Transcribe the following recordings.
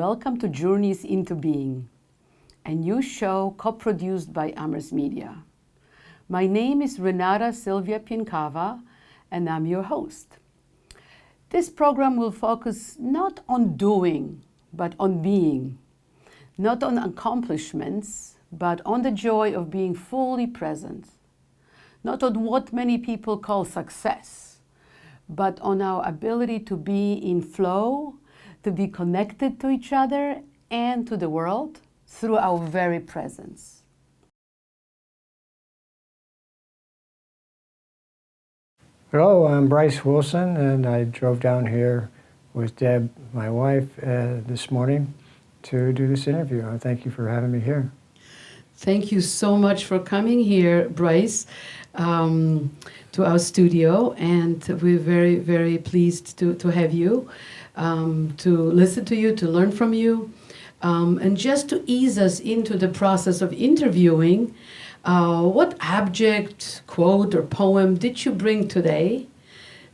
welcome to Journeys into Being, a new show co-produced by Amherst Media. My name is Renata Sylvia Pienkawa, and I'm your host. This program will focus not on doing, but on being, not on accomplishments, but on the joy of being fully present, not on what many people call success, but on our ability to be in flow, to be connected to each other and to the world through our very presence. Hello, I'm Brice Wilson, and I drove down here with Deb, my wife, this morning to do this interview. Thank you for having me here. Thank you so much for coming here, Brice, to our studio, and we're very, very pleased to have you, to listen to you, to learn from you, and just to ease us into the process of interviewing. What object, quote, or poem did you bring today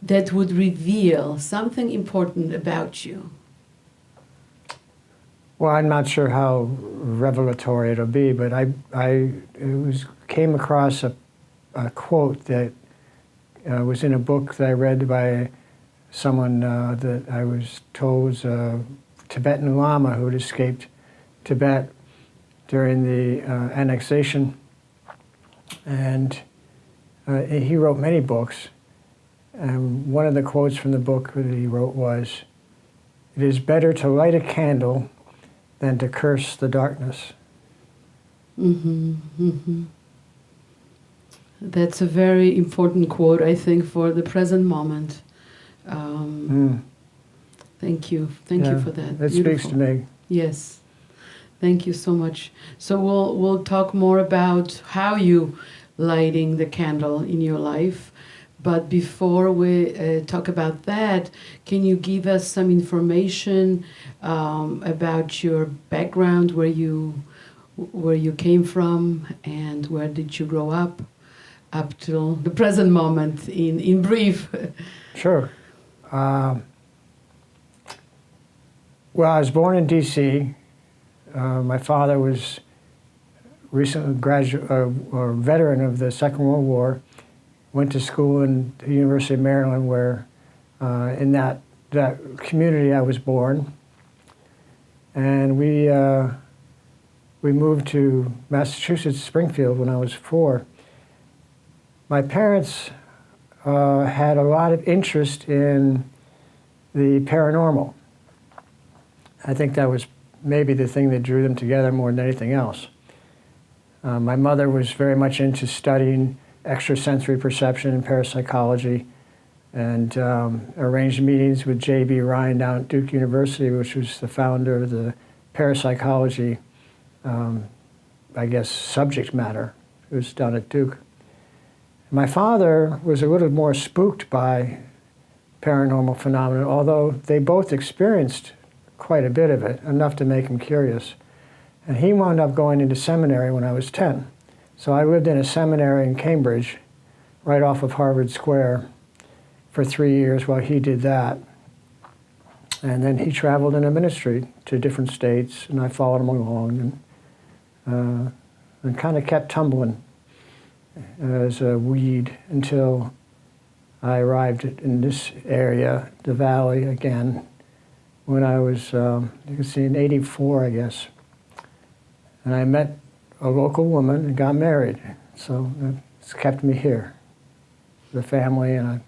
that would reveal something important about you? Well, I'm not sure how revelatory it'll be, but I came across a quote that was in a book that I read by someone that I was told was a Tibetan Lama who had escaped Tibet during the annexation. And he wrote many books. And one of the quotes from the book that he wrote was, "It is better to light a candle than to curse the darkness." Mm-hmm, mm-hmm. That's a very important quote, I think, for the present moment. Thank you. Thank you for that. It speaks to me. Yes. Thank you so much. So we'll talk more about how you lighting the candle in your life. But before we talk about that, can you give us some information about your background, where you came from, and where did you grow up till the present moment, in brief? Sure. Well, I was born in D.C. My father was recently or veteran of the Second World War. Went to school in the University of Maryland, where in that community I was born. And we moved to Massachusetts, Springfield, when I was 4. My parents had a lot of interest in the paranormal. I think that was maybe the thing that drew them together more than anything else. My mother was very much into studying extrasensory perception and parapsychology, and arranged meetings with J.B. Ryan down at Duke University, which was the founder of the parapsychology, I guess, subject matter. It was done at Duke. My father was a little more spooked by paranormal phenomena, although they both experienced quite a bit of it, enough to make him curious. And he wound up going into seminary when I was 10. So I lived in a seminary in Cambridge, right off of Harvard Square, for 3 years while he did that. And then he traveled in a ministry to different states, and I followed him along, and kind of kept tumbling as a weed until I arrived in this area, the Valley, again, when I was, you can see, in '84, I guess. And I met a local woman and got married. So it's kept me here, the family and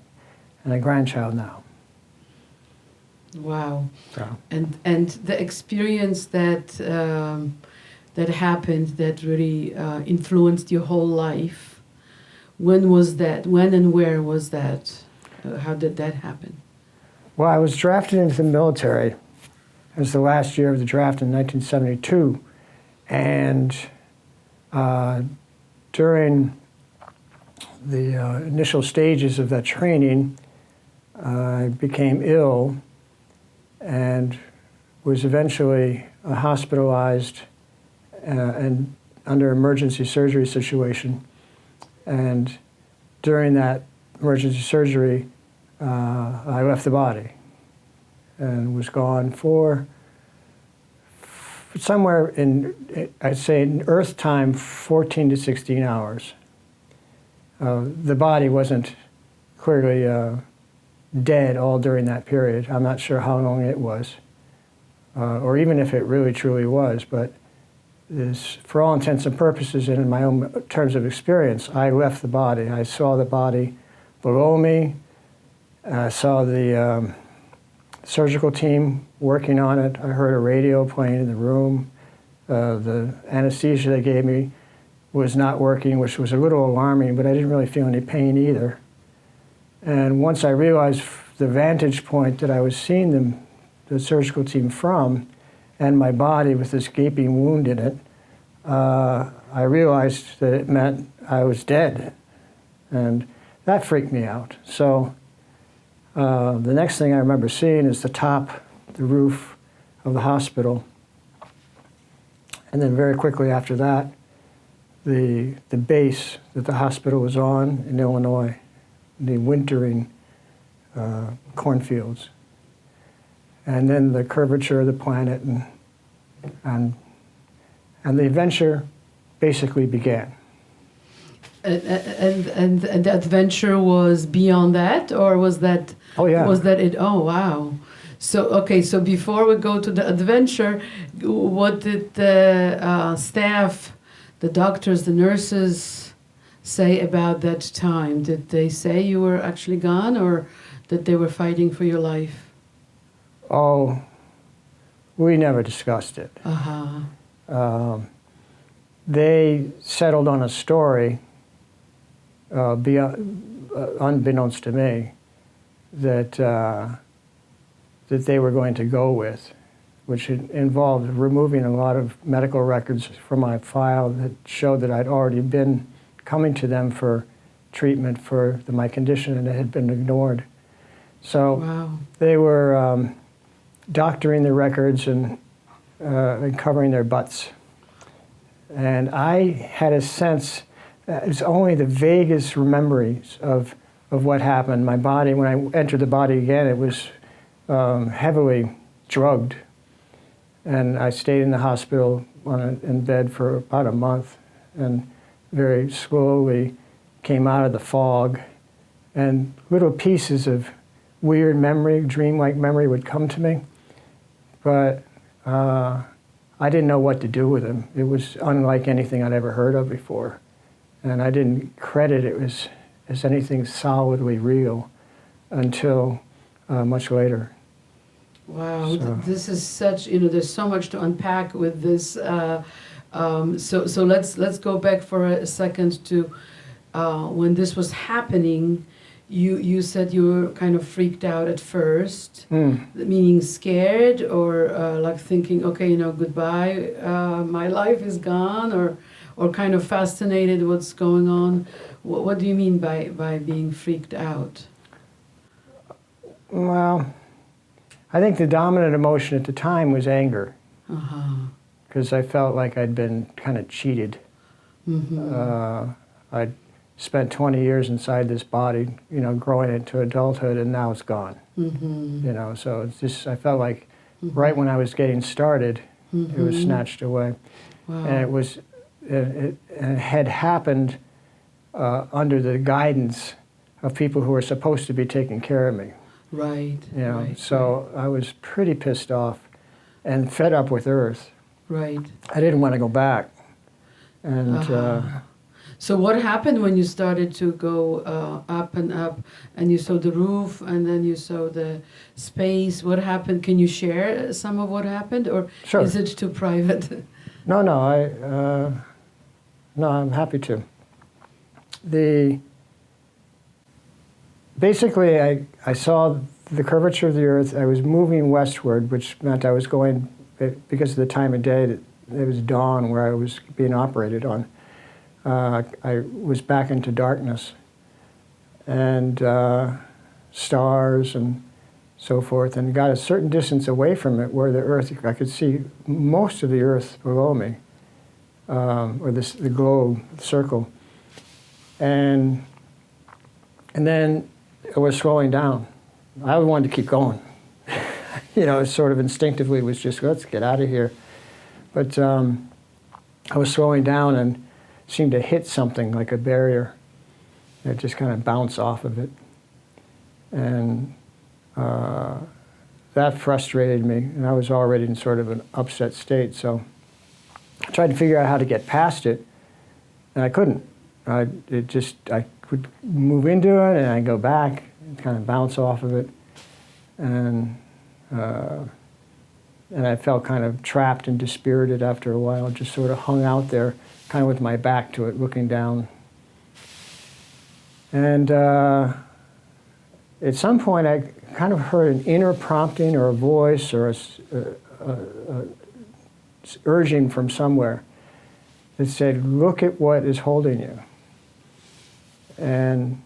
a grandchild now. Wow. So. And the experience that that happened, that really influenced your whole life, when was that? When and where was that? How did that happen? Well, I was drafted into the military. It was the last year of the draft in 1972. And during the initial stages of that training, I became ill and was eventually hospitalized and under emergency surgery situation. And during that emergency surgery, I left the body and was gone for somewhere in, I'd say in Earth time, 14 to 16 hours. The body wasn't clearly dead all during that period. I'm not sure how long it was, or even if it really truly was, but for all intents and purposes and in my own terms of experience, I left the body. I saw the body below me. I saw the surgical team working on it. I heard a radio playing in the room. The anesthesia they gave me was not working, which was a little alarming, but I didn't really feel any pain either. And once I realized the vantage point that I was seeing the surgical team from, and my body with this gaping wound in it, I realized that it meant I was dead. And that freaked me out. So the next thing I remember seeing is the roof of the hospital. And then very quickly after that, the base that the hospital was on in Illinois, the wintering cornfields. And then the curvature of the planet, and the adventure basically began. And the adventure was beyond that, or was that? Oh yeah. Was that it? Oh wow. So okay. So before we go to the adventure, what did the staff, the doctors, the nurses, say about that time? Did they say you were actually gone, or that they were fighting for your life? Oh, we never discussed it. They settled on a story, unbeknownst to me, that they were going to go with, which involved removing a lot of medical records from my file that showed that I'd already been coming to them for treatment for my condition, and it had been ignored. So wow. They were doctoring the records and covering their butts. And I had a sense, it's only the vaguest memories of what happened. My body, when I entered the body again, it was heavily drugged. And I stayed in the hospital in bed for about a month, and very slowly came out of the fog, and little pieces of weird memory, dreamlike memory would come to me. But I didn't know what to do with them. It was unlike anything I'd ever heard of before. And I didn't credit it as anything solidly real until much later. Wow, this is such, there's so much to unpack with this. So let's go back for a second to when this was happening. You said you were kind of freaked out at first, meaning scared, or like thinking, okay, goodbye, my life is gone, or kind of fascinated what's going on. What do you mean by being freaked out? Well, I think the dominant emotion at the time was anger, because I felt like I'd been kind of cheated. I'd spent 20 years inside this body, growing into adulthood, and now it's gone. So it's just, I felt like right when I was getting started, it was snatched away. Wow. And it had happened under the guidance of people who were supposed to be taking care of me. Right. So I was pretty pissed off and fed up with Earth. Right. I didn't want to go back. And so what happened when you started to go up and up, and you saw the roof, and then you saw the space? What happened? Can you share some of what happened, or Sure. Is it too private? No, I'm happy to. Basically, I saw the curvature of the Earth. I was moving westward, which meant I was going, because of the time of day, it was dawn where I was being operated on. I was back into darkness, and stars and so forth, and got a certain distance away from it where the Earth, I could see most of the Earth below me, or the globe, the circle. And then it was slowing down. I wanted to keep going. Sort of instinctively was just, let's get out of here. But I was slowing down and seemed to hit something like a barrier. It just kind of bounced off of it. And that frustrated me, and I was already in sort of an upset state. So I tried to figure out how to get past it, and I couldn't. I would move into it, and I'd go back, and kind of bounce off of it, and I felt kind of trapped and dispirited after a while. Just sort of hung out there, kind of with my back to it, looking down. And at some point, I kind of heard an inner prompting or a voice or a urging from somewhere that said, "Look at what is holding you." And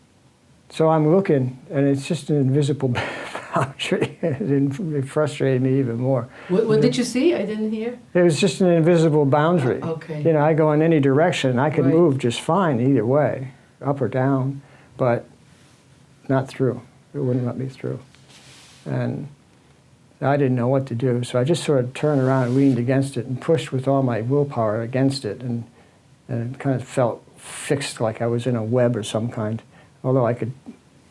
so I'm looking, and it's just an invisible boundary. It frustrated me even more. What did you see? I didn't hear. It was just an invisible boundary. Okay. You know, I go in any direction. I could Right. move just fine either way, up or down, but not through. It wouldn't let me through. And I didn't know what to do, so I just sort of turned around and leaned against it and pushed with all my willpower against it, and it kind of felt fixed like I was in a web or some kind, although I could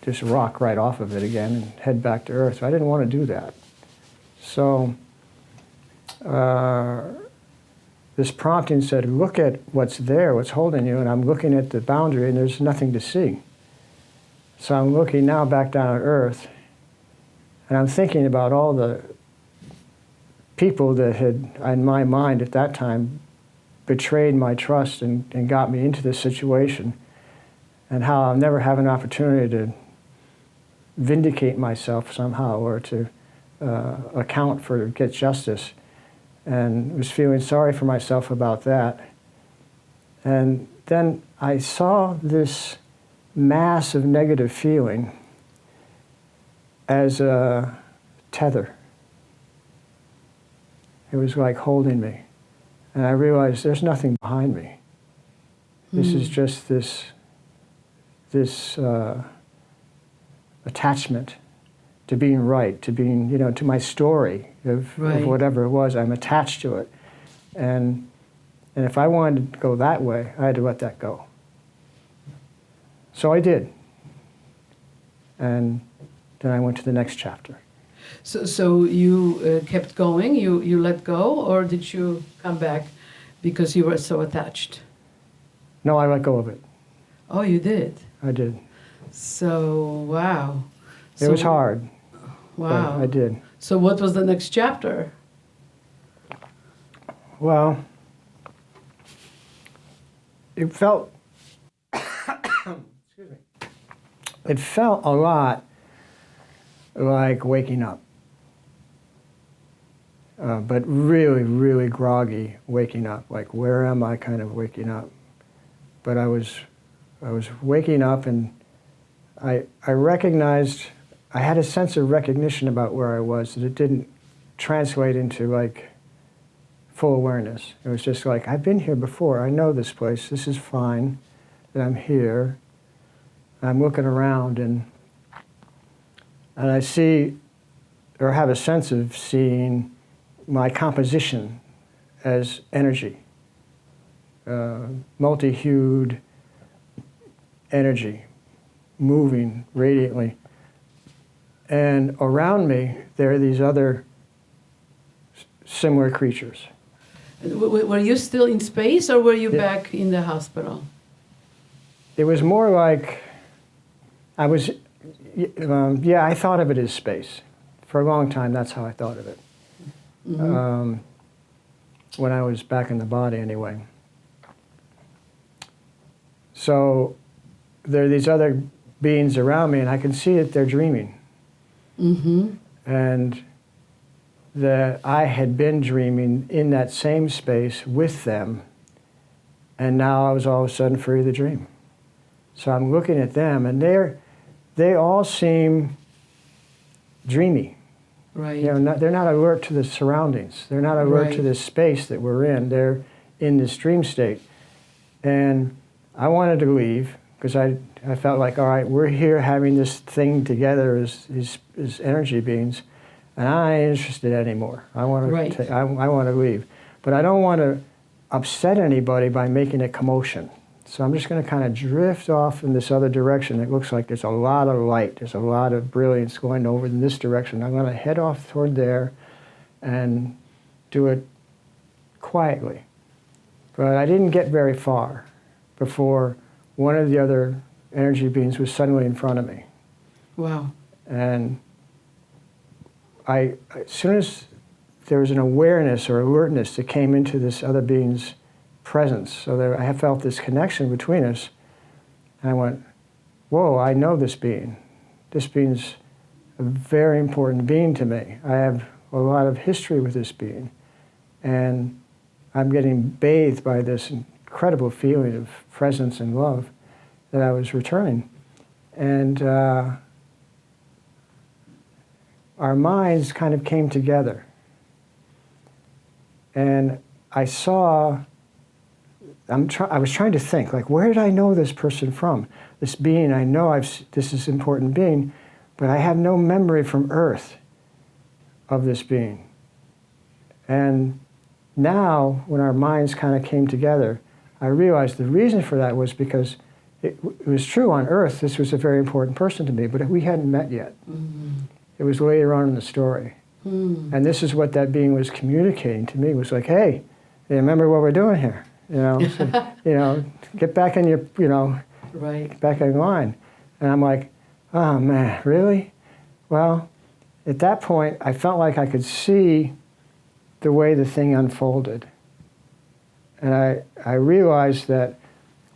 just rock right off of it again and head back to Earth. I didn't want to do that. So this prompting said, "Look at what's there, what's holding you," and I'm looking at the boundary, and there's nothing to see. So I'm looking now back down at Earth, and I'm thinking about all the people that had, in my mind at that time, betrayed my trust and got me into this situation, and how I'll never have an opportunity to vindicate myself somehow or to account for, get justice. And was feeling sorry for myself about that. And then I saw this mass of negative feeling as a tether. It was like holding me. And I realized there's nothing behind me. This is just this attachment to being right, to being, you know, to my story of whatever it was. I'm attached to it. And if I wanted to go that way, I had to let that go. So I did. And then I went to the next chapter. So you kept going, you let go, or did you come back because you were so attached? No, I let go of it. Oh, you did? I did. So, wow. It was hard. Wow. I did. So what was the next chapter? Well, it felt, excuse me, it felt a lot like waking up. But really, really groggy waking up. Like, where am I kind of waking up? But I was waking up, and I recognized, I had a sense of recognition about where I was, that it didn't translate into like full awareness. It was just like, I've been here before, I know this place, this is fine, that I'm here. I'm looking around, and I see, or have a sense of seeing my composition as energy, multi-hued energy, moving radiantly. And around me, there are these other similar creatures. Were you still in space, or were you back in the hospital? It was more like, I was, I thought of it as space. For a long time, that's how I thought of it. Mm-hmm. When I was back in the body, anyway. So there are these other beings around me, and I can see that they're dreaming. Mm-hmm. And that I had been dreaming in that same space with them, and now I was all of a sudden free of the dream. So I'm looking at them, and they all seem dreamy. Right. You know, they're not alert to the surroundings. They're not alert to this space that we're in. They're in this dream state. And I wanted to leave because I felt like, all right, we're here having this thing together as energy beings, and I'm not interested anymore. I want to I want to leave. but I don't want to upset anybody by making a commotion. So I'm just going to kind of drift off in this other direction. It looks like there's a lot of light, there's a lot of brilliance going over in this direction. I'm going to head off toward there and do it quietly. But I didn't get very far before one of the other energy beings was suddenly in front of me. Wow. And as soon as there was an awareness or alertness that came into this other being's presence, so that I felt this connection between us, and I went, whoa, I know this being. This being's a very important being to me. I have a lot of history with this being. And I'm getting bathed by this incredible feeling of presence and love that I was returning. And our minds kind of came together. And I saw, I was trying to think, like, where did I know this person from? This being, I know this is an important being, but I have no memory from Earth of this being. And now, when our minds kind of came together, I realized the reason for that was because it was true on Earth, this was a very important person to me, but we hadn't met yet. Mm-hmm. It was later on in the story. Mm. And this is what that being was communicating to me, was like, hey, you remember what we're doing here? So, get back in your, right. Get back in line. And I'm like, oh man, really? Well, at that point, I felt like I could see the way the thing unfolded. And I realized that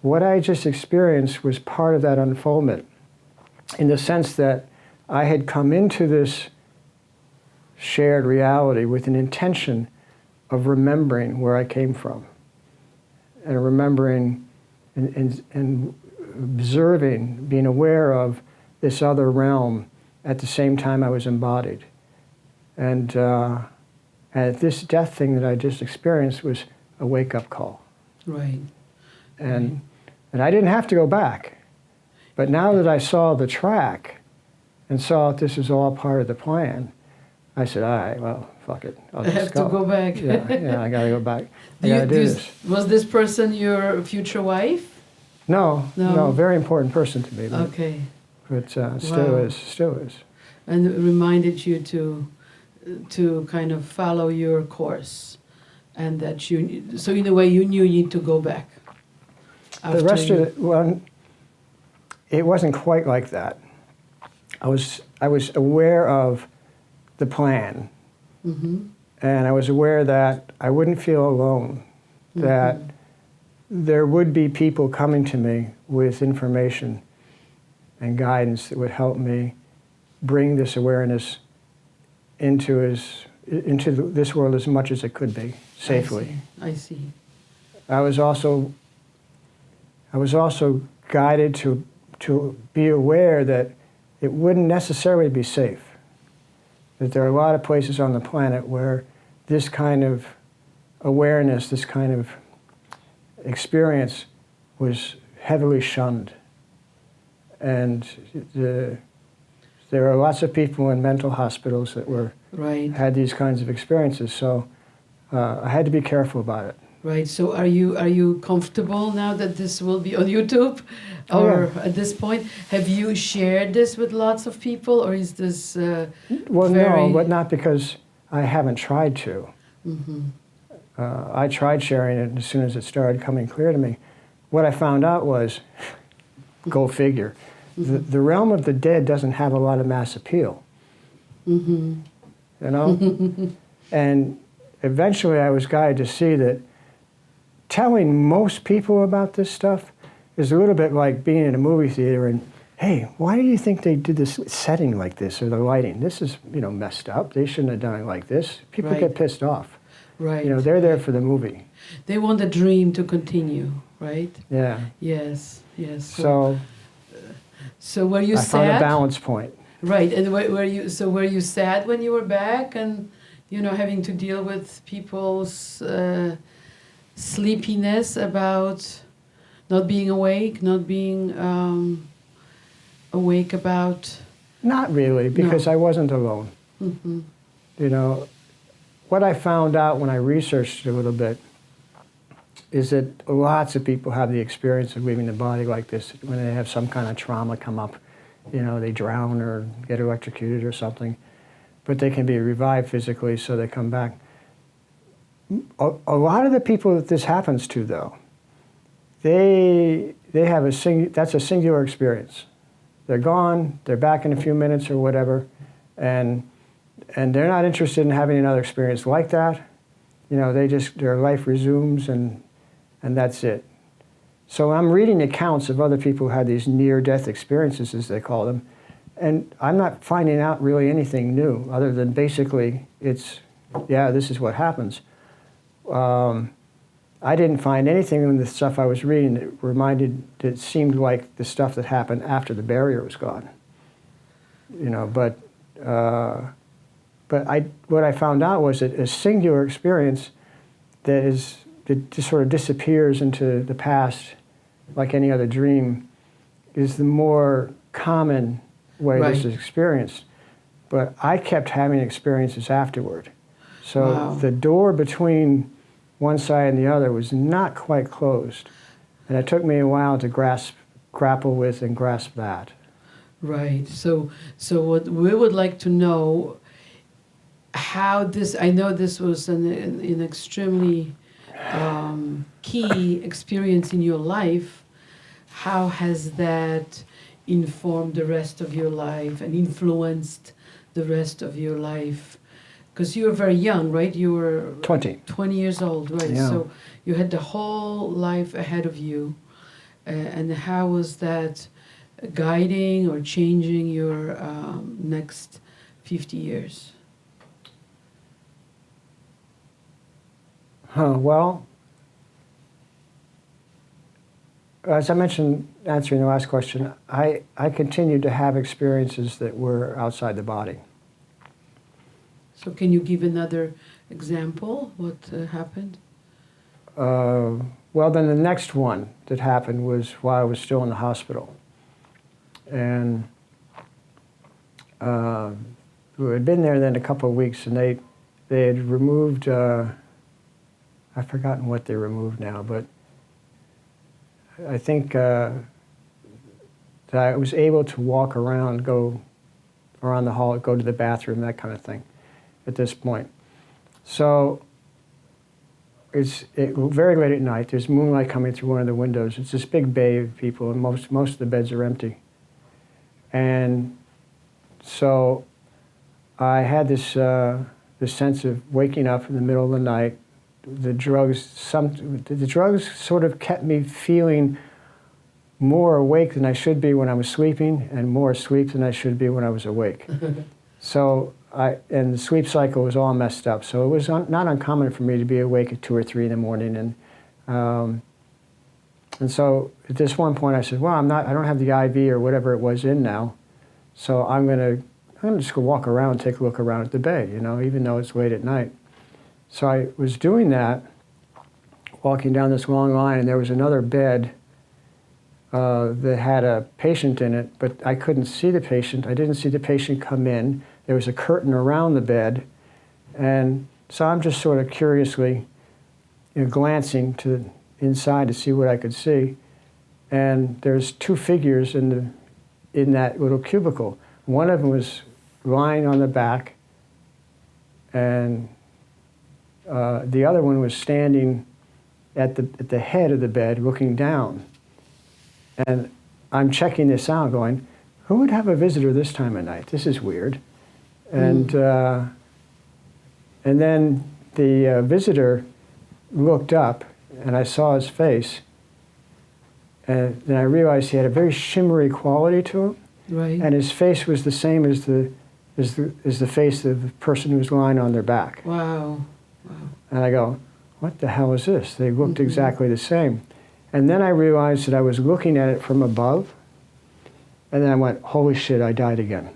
what I just experienced was part of that unfoldment, in the sense that I had come into this shared reality with an intention of remembering where I came from, and remembering and observing, being aware of this other realm at the same time I was embodied. And this death thing that I just experienced was a wake-up call. Right. And I didn't have to go back. But now that I saw the track and saw that this was all part of the plan, I said, all right, well, fuck it. I'll just have to go back. yeah, I got to go back. I got to do this. Was this person your future wife? No, very important person to me. But, okay. But still is. And it reminded you to kind of follow your course, and that so in a way you knew you need to go back. The rest of it, well, it wasn't quite like that. I was aware of the plan, mm-hmm. and I was aware that I wouldn't feel alone, mm-hmm. that there would be people coming to me with information and guidance that would help me bring this awareness into this world as much as it could be, safely. I see. I was also guided to be aware that it wouldn't necessarily be safe. That there are a lot of places on the planet where this kind of awareness, this kind of experience was heavily shunned. And there are lots of people in mental hospitals that had these kinds of experiences, so I had to be careful about it. Right. So are you comfortable now that this will be on YouTube, or at this point have you shared this with lots of people, or is this? No, but not because I haven't tried to. Mm-hmm. I tried sharing it as soon as it started coming clear to me. What I found out was, go figure, mm-hmm. the realm of the dead doesn't have a lot of mass appeal. Mm-hmm. You know, and eventually I was guided to see that telling most people about this stuff is a little bit like being in a movie theater and, hey, why do you think they did this setting like this, or the lighting? This is, messed up. They shouldn't have done it like this. People get pissed off. Right. They're there for the movie. They want the dream to continue, right? Yeah. Yes. So were you sad? I found a balance point. Right. And were you sad when you were back, and having to deal with people's sleepiness about not being awake, not being awake about? Not really, because I wasn't alone. Mm-hmm. what I found out when I researched a little bit is that lots of people have the experience of leaving the body like this when they have some kind of trauma come up. You know, they drown or get electrocuted or something, but they can be revived physically, so they come back. A lot of the people that this happens to, though, they have that's a singular experience. They're gone, they're back in a few minutes or whatever, and they're not interested in having another experience like that. You know, their life resumes and that's it. So I'm reading accounts of other people who had these near-death experiences, as they call them, and I'm not finding out really anything new, other than basically it's, yeah, this is what happens. I didn't find anything in the stuff I was reading that seemed like the stuff that happened after the barrier was gone. You know, but what I found out was that a singular experience that just sort of disappears into the past like any other dream is the more common way this is experienced. But I kept having experiences afterward. So the door between one side and the other was not quite closed. And it took me a while to grapple with and grasp that. Right. So what we would like to know, how this, I know this was an extremely key experience in your life. How has that informed the rest of your life and influenced the rest of your life? Because you were very young, right? You were 20 years old, right? Yeah. So you had the whole life ahead of you. And how was that guiding or changing your next 50 years? Well, as I mentioned answering the last question, I continued to have experiences that were outside the body. So can you give another example? What happened? Well, then the next one that happened was while I was still in the hospital. And we had been there then a couple of weeks, and they had removed, I've forgotten what they removed now, but I think that I was able to walk around, go around the hall, go to the bathroom, that kind of thing at this point. So it's very late at night. There's moonlight coming through one of the windows. It's this big bay of people, and most of the beds are empty. And so I had this sense of waking up in the middle of the night. The drugs sort of kept me feeling more awake than I should be when I was sleeping, and more asleep than I should be when I was awake. So and the sleep cycle was all messed up. So it was not uncommon for me to be awake at 2 or 3 in the morning. And so at this one point I said, well, I don't have the IV or whatever it was in now. So I'm gonna just go walk around, take a look around at the bay, you know, even though it's late at night. So I was doing that, walking down this long line, and there was another bed that had a patient in it, but I couldn't see the patient. I didn't see the patient come in. There was a curtain around the bed. And so I'm just sort of curiously, you know, glancing to inside to see what I could see. And there's 2 figures in that little cubicle. One of them was lying on the back, and the other one was standing at the head of the bed looking down. And I'm checking this out going, who would have a visitor this time of night? This is weird. And then the visitor looked up, and I saw his face. And then I realized he had a very shimmery quality to him. Right. And his face was the same as the face of the person who was lying on their back. Wow. Wow. And I go, what the hell is this? They looked exactly the same. And then I realized that I was looking at it from above. And then I went, holy shit, I died again.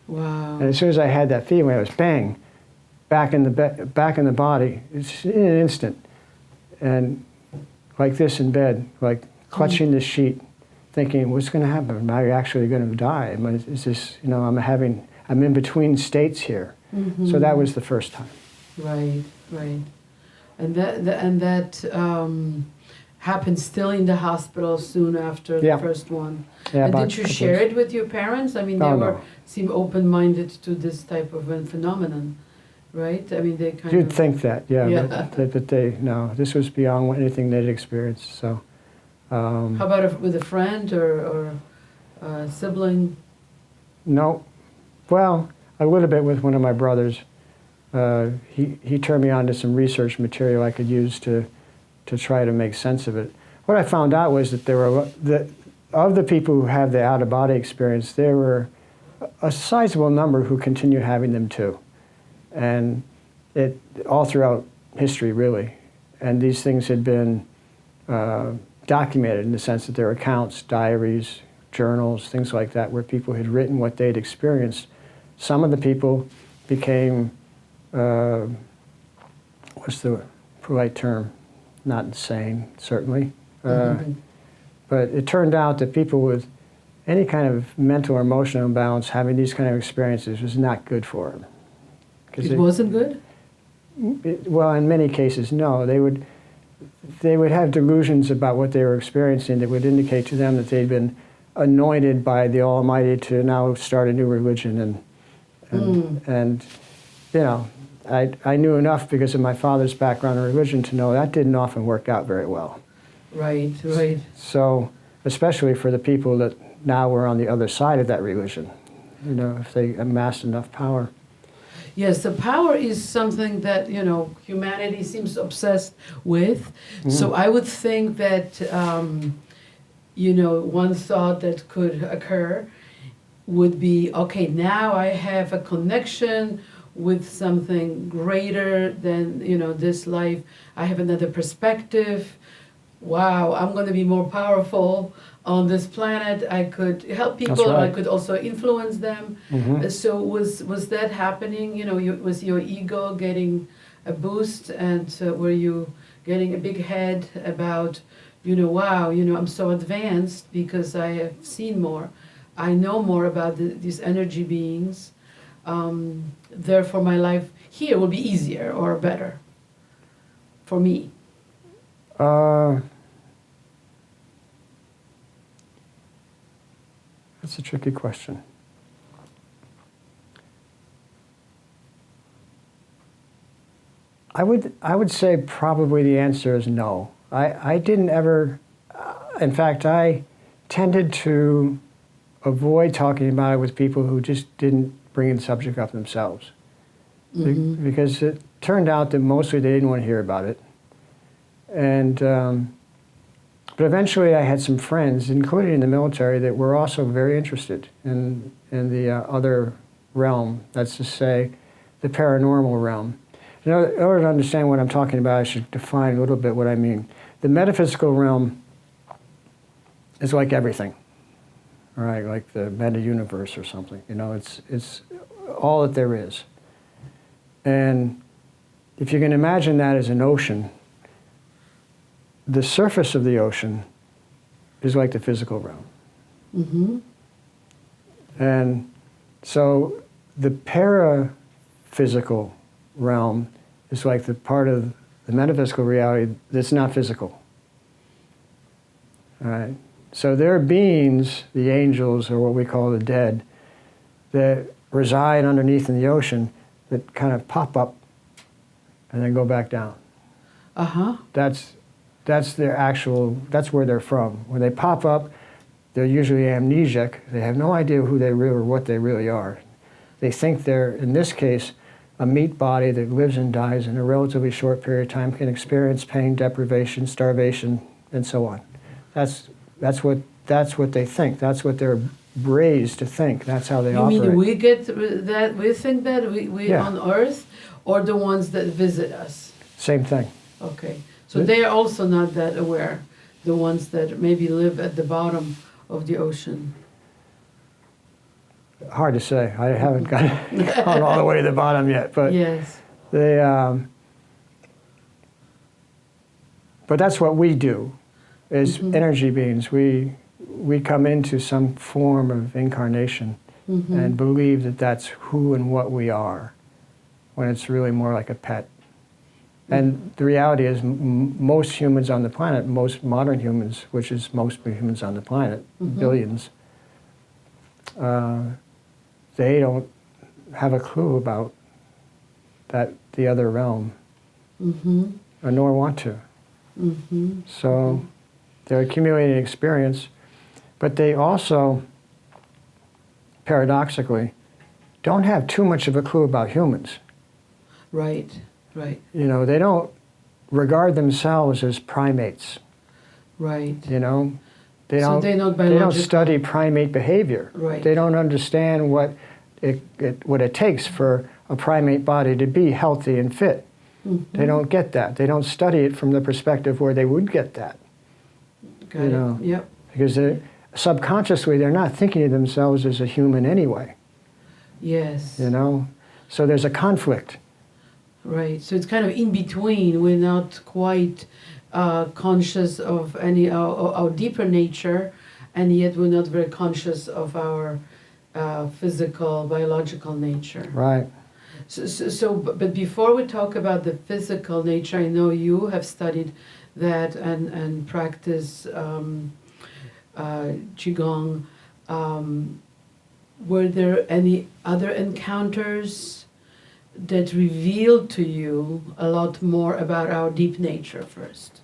Wow. And as soon as I had that feeling, I was bang, back in the body. It's in an instant. And like this in bed, like clutching the sheet, thinking, what's going to happen? Am I actually going to die? Is this, you know, I'm in between states here. So that was the first time. Right, right. And that happened still in the hospital soon after Yeah. the first one. Yeah, And about did you a couple share weeks. it with your parents? I mean, No, they were no. seem open-minded to this type of a phenomenon, right? I mean, they kind You'd of. think that, yeah, Yeah. but they, no, this was beyond anything they'd experienced, so. How about with a friend or a sibling? No, well, a little bit with one of my brothers. He turned me on to some research material I could use to try to make sense of it. What I found out was that there were, of the people who have the out-of-body experience, there were a sizable number who continue having them too. And it, all throughout history, really. And these things had been documented in the sense that there are accounts, diaries, journals, things like that, where people had written what they'd experienced. Some of the people became, what's the polite term? Not insane, certainly. But it turned out that people with any kind of mental or emotional imbalance having these kind of experiences was not good for them. It wasn't good? Well, in many cases, no. They would have delusions about what they were experiencing that would indicate to them that they'd been anointed by the Almighty to now start a new religion. And you know, I knew enough because of my father's background in religion to know that didn't often work out very well. Right, right. So, especially for the people that now were on the other side of that religion, you know, if they amassed enough power. Yes, the power is something that, you know, humanity seems obsessed with. So I would think that, you know, one thought that could occur would be, okay, now I have a connection with something greater than, you know, this life. I have another perspective. Wow, I'm going to be more powerful on this planet. I could help people. That's right. I could also influence them. So was that happening? You know, was your ego getting a boost, and were you getting a big head about, you know, wow, you know, I'm so advanced because I have seen more. I know more about these energy beings. Therefore, my life here will be easier or better for me. That's a tricky question. I would say probably the answer is no. I didn't ever, in fact, I tended to avoid talking about it with people who just didn't bring the subject up themselves. Because it turned out that mostly they didn't want to hear about it. And, but eventually I had some friends, including in the military, that were also very interested in the other realm, that's to say, the paranormal realm. In order to understand what I'm talking about, I should define a little bit what I mean. The metaphysical realm is like everything, right? Like the meta-universe or something. You know, it's all that there is. And if you can imagine that as an ocean, the surface of the ocean is like the physical realm. And so the paraphysical realm is like the part of the metaphysical reality that's not physical. All right? So there are beings, the angels, or what we call the dead, that reside underneath in the ocean that kind of pop up and then go back down. That's their actual, that's where they're from. When they pop up, they're usually amnesiac. They have no idea who they really or what they really are. They think they're, in this case, a meat body that lives and dies in a relatively short period of time, can experience pain, deprivation, starvation, and so on. That's what they think. That's what they're raised to think. That's how they operate. You mean we get that, we think that, we Yeah. on Earth, or the ones that visit us? Same thing. Okay, so they are also not that aware, the ones that maybe live at the bottom of the ocean. Hard to say. I haven't gone all the way to the bottom yet, but Yes. they. But that's what we do, as energy beings. We come into some form of incarnation and believe that that's who and what we are. when it's really more like a pet. And the reality is most humans on the planet, most modern humans, which is most humans on the planet, billions, they don't have a clue about the other realm, or nor want to. So they're accumulating experience, but they also, paradoxically, don't have too much of a clue about humans. Right, right. You know, they don't regard themselves as primates. Right. You know, they So don't. they're not They don't biological. study primate behavior. Right. They don't understand what it takes for a primate body to be healthy and fit. They don't get that. They don't study it from the perspective where they would get that. Got You it. know, Yep. because subconsciously they're not thinking of themselves as a human anyway. Yes. You know, so there's a conflict. Right. So it's kind of in between. We're not quite conscious of any our deeper nature, and yet we're not very conscious of our physical, biological nature. Right. But before we talk about the physical nature, I know you have studied that and practice Qigong. Were there any other encounters that revealed to you a lot more about our deep nature first?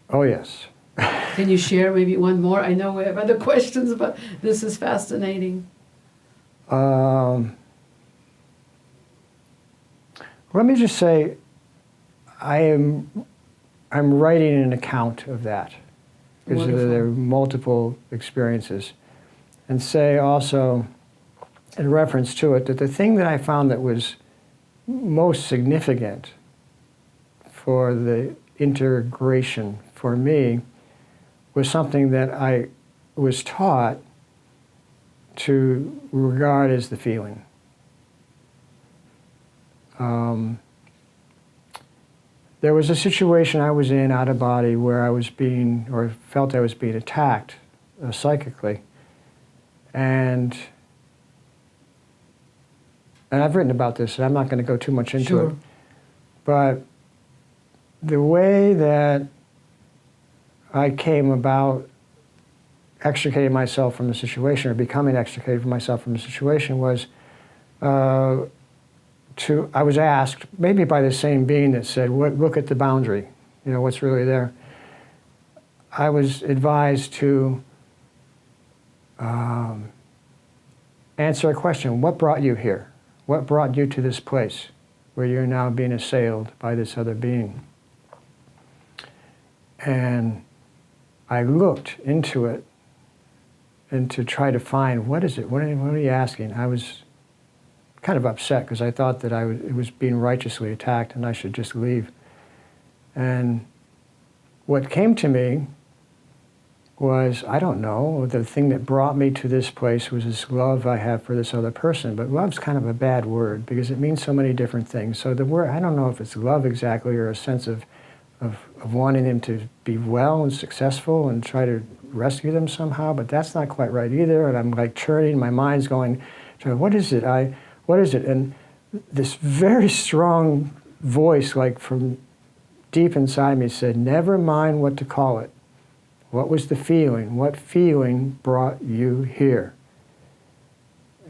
Oh, yes. Can you share maybe one more? I know we have other questions, but this is fascinating. Let me just say, I'm writing an account of that, because Wonderful. there are multiple experiences, and say also, in reference to it, that the thing that I found that was most significant for the integration for me was something that I was taught to regard as the feeling. There was a situation I was in out of body where I was being, or felt I was being attacked psychically. And I've written about this, and I'm not going to go too much into Sure. it. But the way that I came about extricating myself from the situation, or becoming extricated from myself from the situation, was I was asked, maybe by the same being that said, look at the boundary, you know, what's really there. I was advised to answer a question: what brought you here? What brought you to this place where you're now being assailed by this other being? And I looked into it and to try to find, what is it? What are you asking? I was kind of upset because I thought that it was being righteously attacked and I should just leave. And what came to me was, I don't know, the thing that brought me to this place was this love I have for this other person. But love's kind of a bad word because it means so many different things. So the word, I don't know if it's love exactly, or a sense of wanting them to be well and successful and try to rescue them somehow, but that's not quite right either. And I'm like churning, my mind's going, what is it? What is it? And this very strong voice, like from deep inside me, said, never mind what to call it. What was the feeling? What feeling brought you here?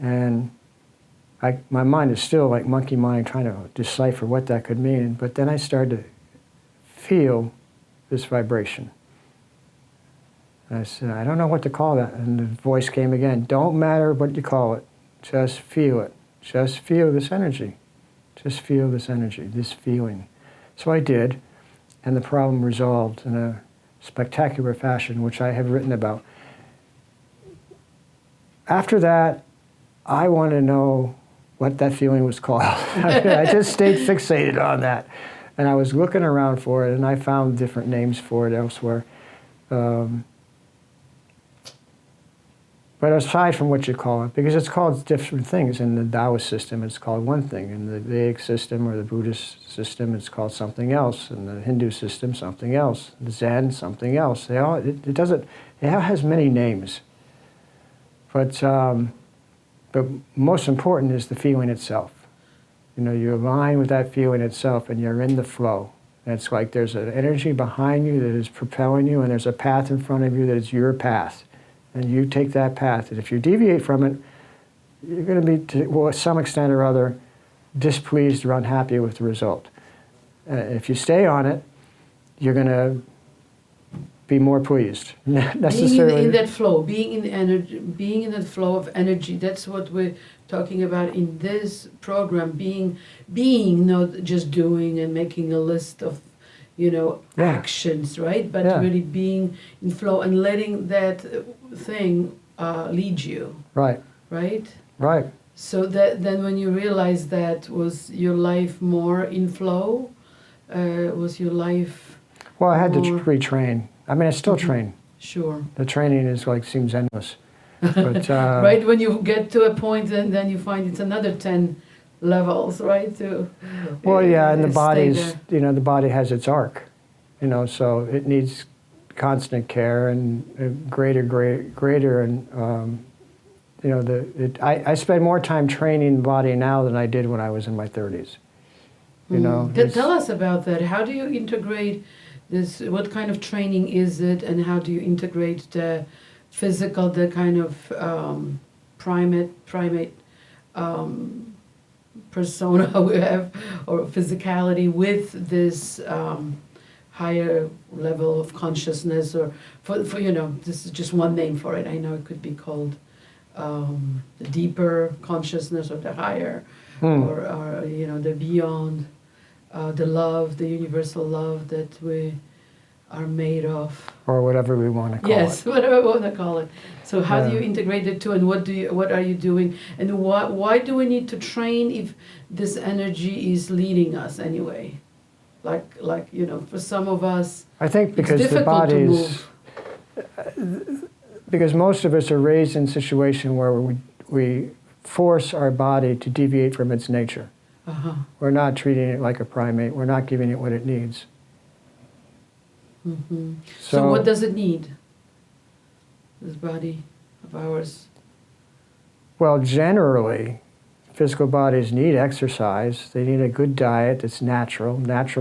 And my mind is still like monkey mind, trying to decipher what that could mean. But then I started to feel this vibration. And I said, I don't know what to call that. And the voice came again, don't matter what you call it, just feel it. Just feel this energy. Just feel this energy, this feeling. So I did, and the problem resolved in a spectacular fashion, which I have written about. After that, I want to know what that feeling was called. I just stayed fixated on that. And I was looking around for it, and I found different names for it elsewhere. But aside from what you call it, because it's called different things. In the Taoist system, it's called one thing. In the Vedic system or the Buddhist system, it's called something else. In the Hindu system, something else. The Zen, something else. It has many names. But But most important is the feeling itself. You know, you align with that feeling itself and you're in the flow. And it's like there's an energy behind you that is propelling you, and there's a path in front of you that is your path. And you take that path. And if you deviate from it, you're going to be, to some extent or other, displeased or unhappy with the result. If you stay on it, you're going to be more pleased. Necessarily. Being in that flow, being in energy, being in that flow of energy. That's what we're talking about in this program. Being, not just doing and making a list of, actions, right? But really being in flow and letting that thing lead you. Right. Right. Right. So that then, when you realize that, was your life more in flow? Was your life? Well, I had to retrain. I mean, I still train. Sure. The training is seems endless. But, right, when you get to a point, and then you find it's another 10 levels, right? Well, yeah, and the body's, the body has its arc, so it needs constant care and greater, and I spend more time training the body now than I did when I was in my 30s. Tell us about that. How do you integrate this? What kind of training is it, and how do you integrate the physical, the kind of primate persona we have, or physicality, with this higher level of consciousness, or for this is just one name for it. I know it could be called the deeper consciousness, or the higher, or the beyond, the love, the universal love that we are made of, or whatever we want to call it. Yes, whatever we want to call it. So how do you integrate the two, and what are you doing, and why do we need to train if this energy is leading us anyway? Like for some of us, I think because it's the body's, because most of us are raised in a situation where we force our body to deviate from its nature. We're not treating it like a primate. We're not giving it what it needs. So what does it need, this body of ours? Well, generally, physical bodies need exercise. They need a good diet that's natural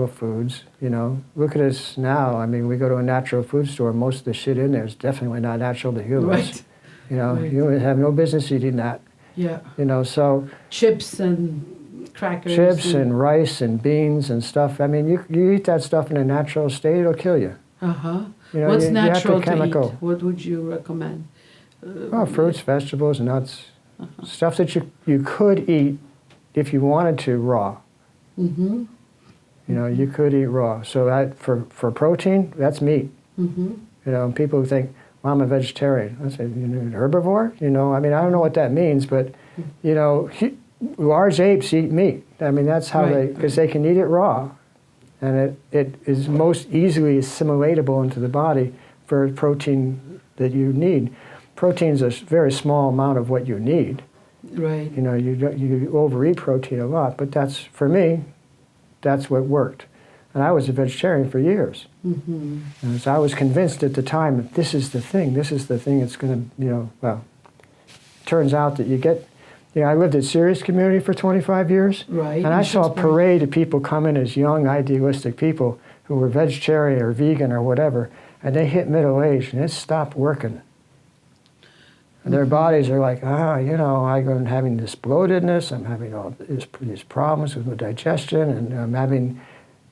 foods. Look at us now. I mean, we go to a natural food store. Most of the shit in there is definitely not natural to humans. Right. You have no business eating that. Yeah. So chips and crackers. Chips and rice and beans and stuff. I mean, you eat that stuff in a natural state, it'll kill you. What's natural to eat? What would you recommend? Fruits, vegetables, nuts, stuff that you could eat if you wanted to raw. You could eat raw. So that for protein, that's meat. People who think, well, I'm a vegetarian. I say, an herbivore? I mean, I don't know what that means, but large apes eat meat. I mean, that's how because they can eat it raw. And it is most easily assimilatable into the body for protein that you need. Protein is a very small amount of what you need. Right. You overeat protein a lot, but for me, that's what worked. And I was a vegetarian for years. And so I was convinced at the time that this is the thing that's going to, turns out that you get, I lived at Sirius Community for 25 years. Right. And I saw a parade of people come in as young, idealistic people who were vegetarian or vegan or whatever, and they hit middle age and it stopped working. And their bodies are like, I'm having this bloatedness, I'm having all these problems with my digestion, and I'm having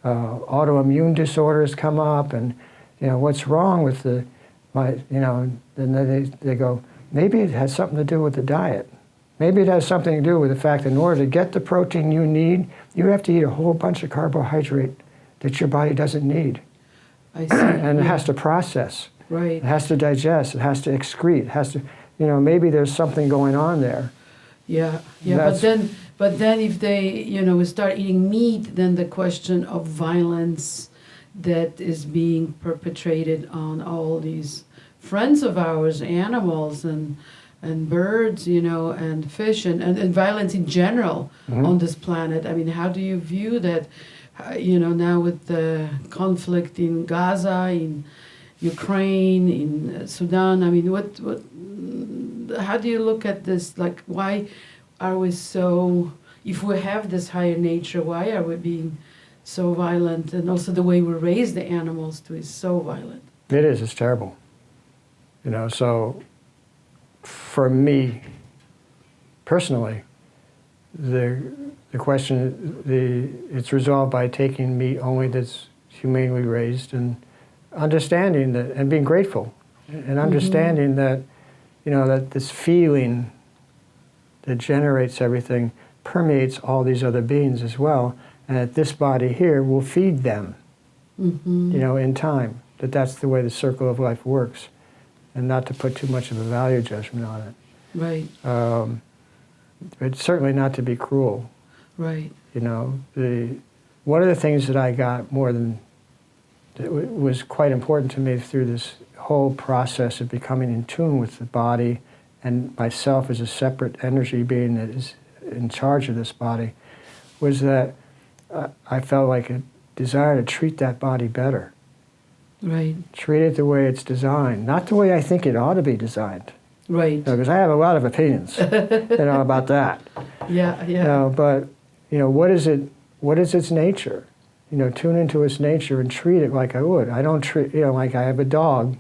autoimmune disorders come up, and what's wrong with and then they go, maybe it has something to do with the diet. Maybe it has something to do with the fact that in order to get the protein you need, you have to eat a whole bunch of carbohydrate that your body doesn't need. I see. And it has to process. Right. It has to digest. It has to excrete. It has to, maybe there's something going on there. Yeah. But then if they, start eating meat, then the question of violence that is being perpetrated on all these friends of ours, animals and birds, and fish, and violence in general on this planet. I mean, how do you view that, now with the conflict in Gaza, in Ukraine, in Sudan? I mean, what how do you look at this? Like, why are we so, if we have this higher nature, why are we being so violent? And also the way we raise the animals too is so violent. It is, it's terrible. You know, so for me, personally, the question, it's resolved by taking meat only that's humanely raised and understanding that, and being grateful, and understanding that, you know, that this feeling that generates everything permeates all these other beings as well, and that this body here will feed them, you know, in time. That's the way the circle of life works, and not to put too much of a value judgment on it. Right. But certainly not to be cruel. Right. You know, one of the things that I got more than, that was quite important to me through this whole process of becoming in tune with the body and myself as a separate energy being that is in charge of this body, was that I felt like a desire to treat that body better. Right. Treat it the way it's designed, not the way I think it ought to be designed. Right. Because I have a lot of opinions, you know, about that. Yeah, yeah. You know, but, you know, what is its nature? You know, tune into its nature and treat it like I would. I don't treat, you know, like I have a dog,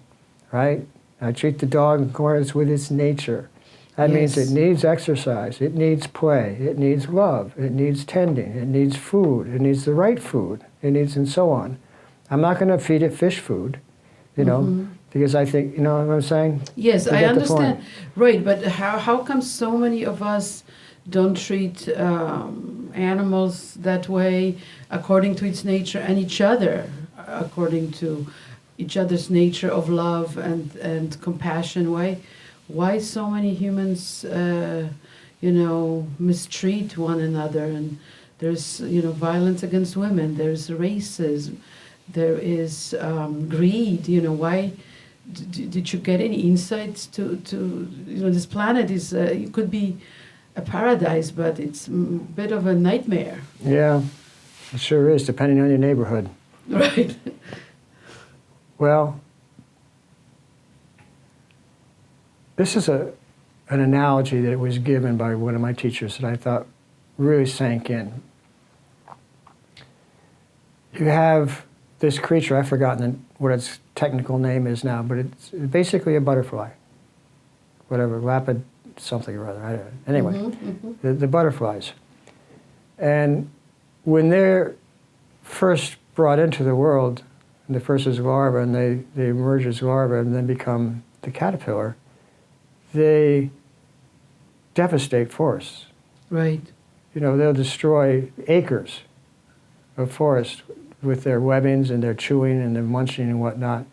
right? I treat the dog in accordance with its nature. That means it needs exercise, it needs play, it needs love, it needs tending, it needs food, it needs the right food, it needs, and so on. I'm not going to feed it fish food, you know, because I think, you know what I'm saying? Yes, You I get the understand. point. Right, but how come so many of us don't treat animals that way according to its nature, and each other according to each other's nature of love and compassion? Why so many humans, you know, mistreat one another? And there's, you know, violence against women, there's racism, there is greed. You know, why? Did you get any insights to you know, this planet is, it could be a paradise, but it's a bit of a nightmare. Yeah, it sure is, depending on your neighborhood. Right. Well, this is an analogy that was given by one of my teachers that I thought really sank in. You have this creature, I've forgotten what its technical name is now, but it's basically a butterfly. Whatever, lapid something or other. I don't know. Anyway, the butterflies. And when they're first brought into the world, and the first is larva, and they emerge as larva and then become the caterpillar, they devastate forests. Right. You know, they'll destroy acres of forest with their webbings and their chewing and their munching and whatnot.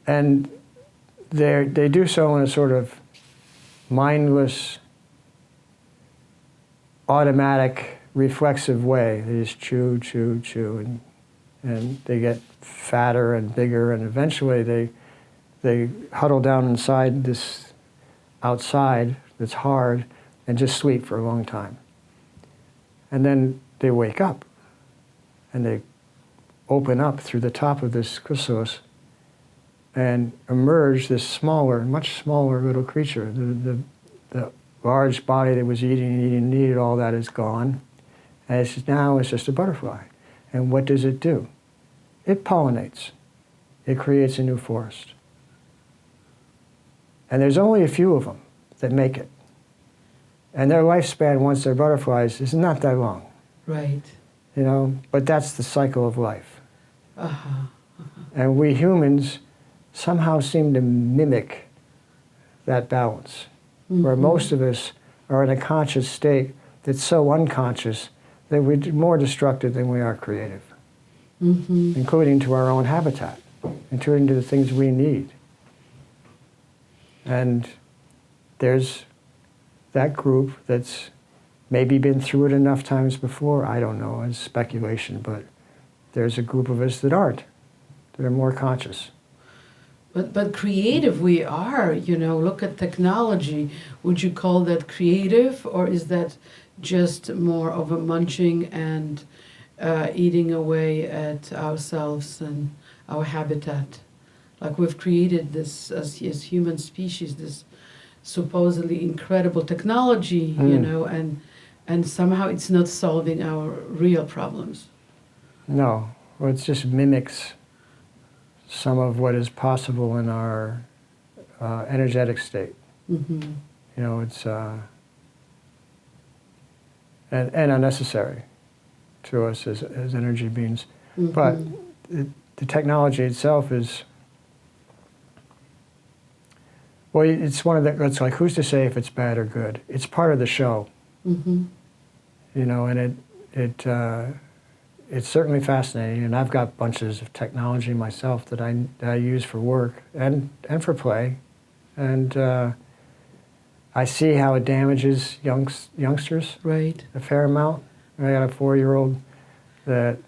And they do so in a sort of mindless, automatic, reflexive way. They just chew, chew, chew, and they get fatter and bigger, and eventually they huddle down inside this outside that's hard and just sleep for a long time. And then they wake up and they open up through the top of this chrysalis and emerge this smaller, much smaller little creature. The large body that was eating, needed all that is gone. And now it's just a butterfly. And what does it do? It pollinates. It creates a new forest. And there's only a few of them that make it. And their lifespan, once they're butterflies, is not that long. Right. You know, but that's the cycle of life. Uh-huh. And we humans somehow seem to mimic that balance, where most of us are in a conscious state that's so unconscious that we're more destructive than we are creative, including to our own habitat, including to the things we need. And there's that group that's maybe been through it enough times before, I don't know, it's speculation, but there's a group of us that aren't, that are more conscious. But creative we are, you know, look at technology. Would you call that creative, or is that just more of a munching and eating away at ourselves and our habitat? Like we've created this as human species, this supposedly incredible technology, you know, and somehow it's not solving our real problems. No, well, it just mimics some of what is possible in our energetic state. Mm-hmm. You know, it's and unnecessary to us as energy beings. Mm-hmm. But the technology itself is, well, it's one of the, it's like, who's to say if it's bad or good? It's part of the show. Mm-hmm. You know, and it's certainly fascinating, and I've got bunches of technology myself that I use for work and for play, and I see how it damages youngsters Right. a fair amount. I got a 4-year-old that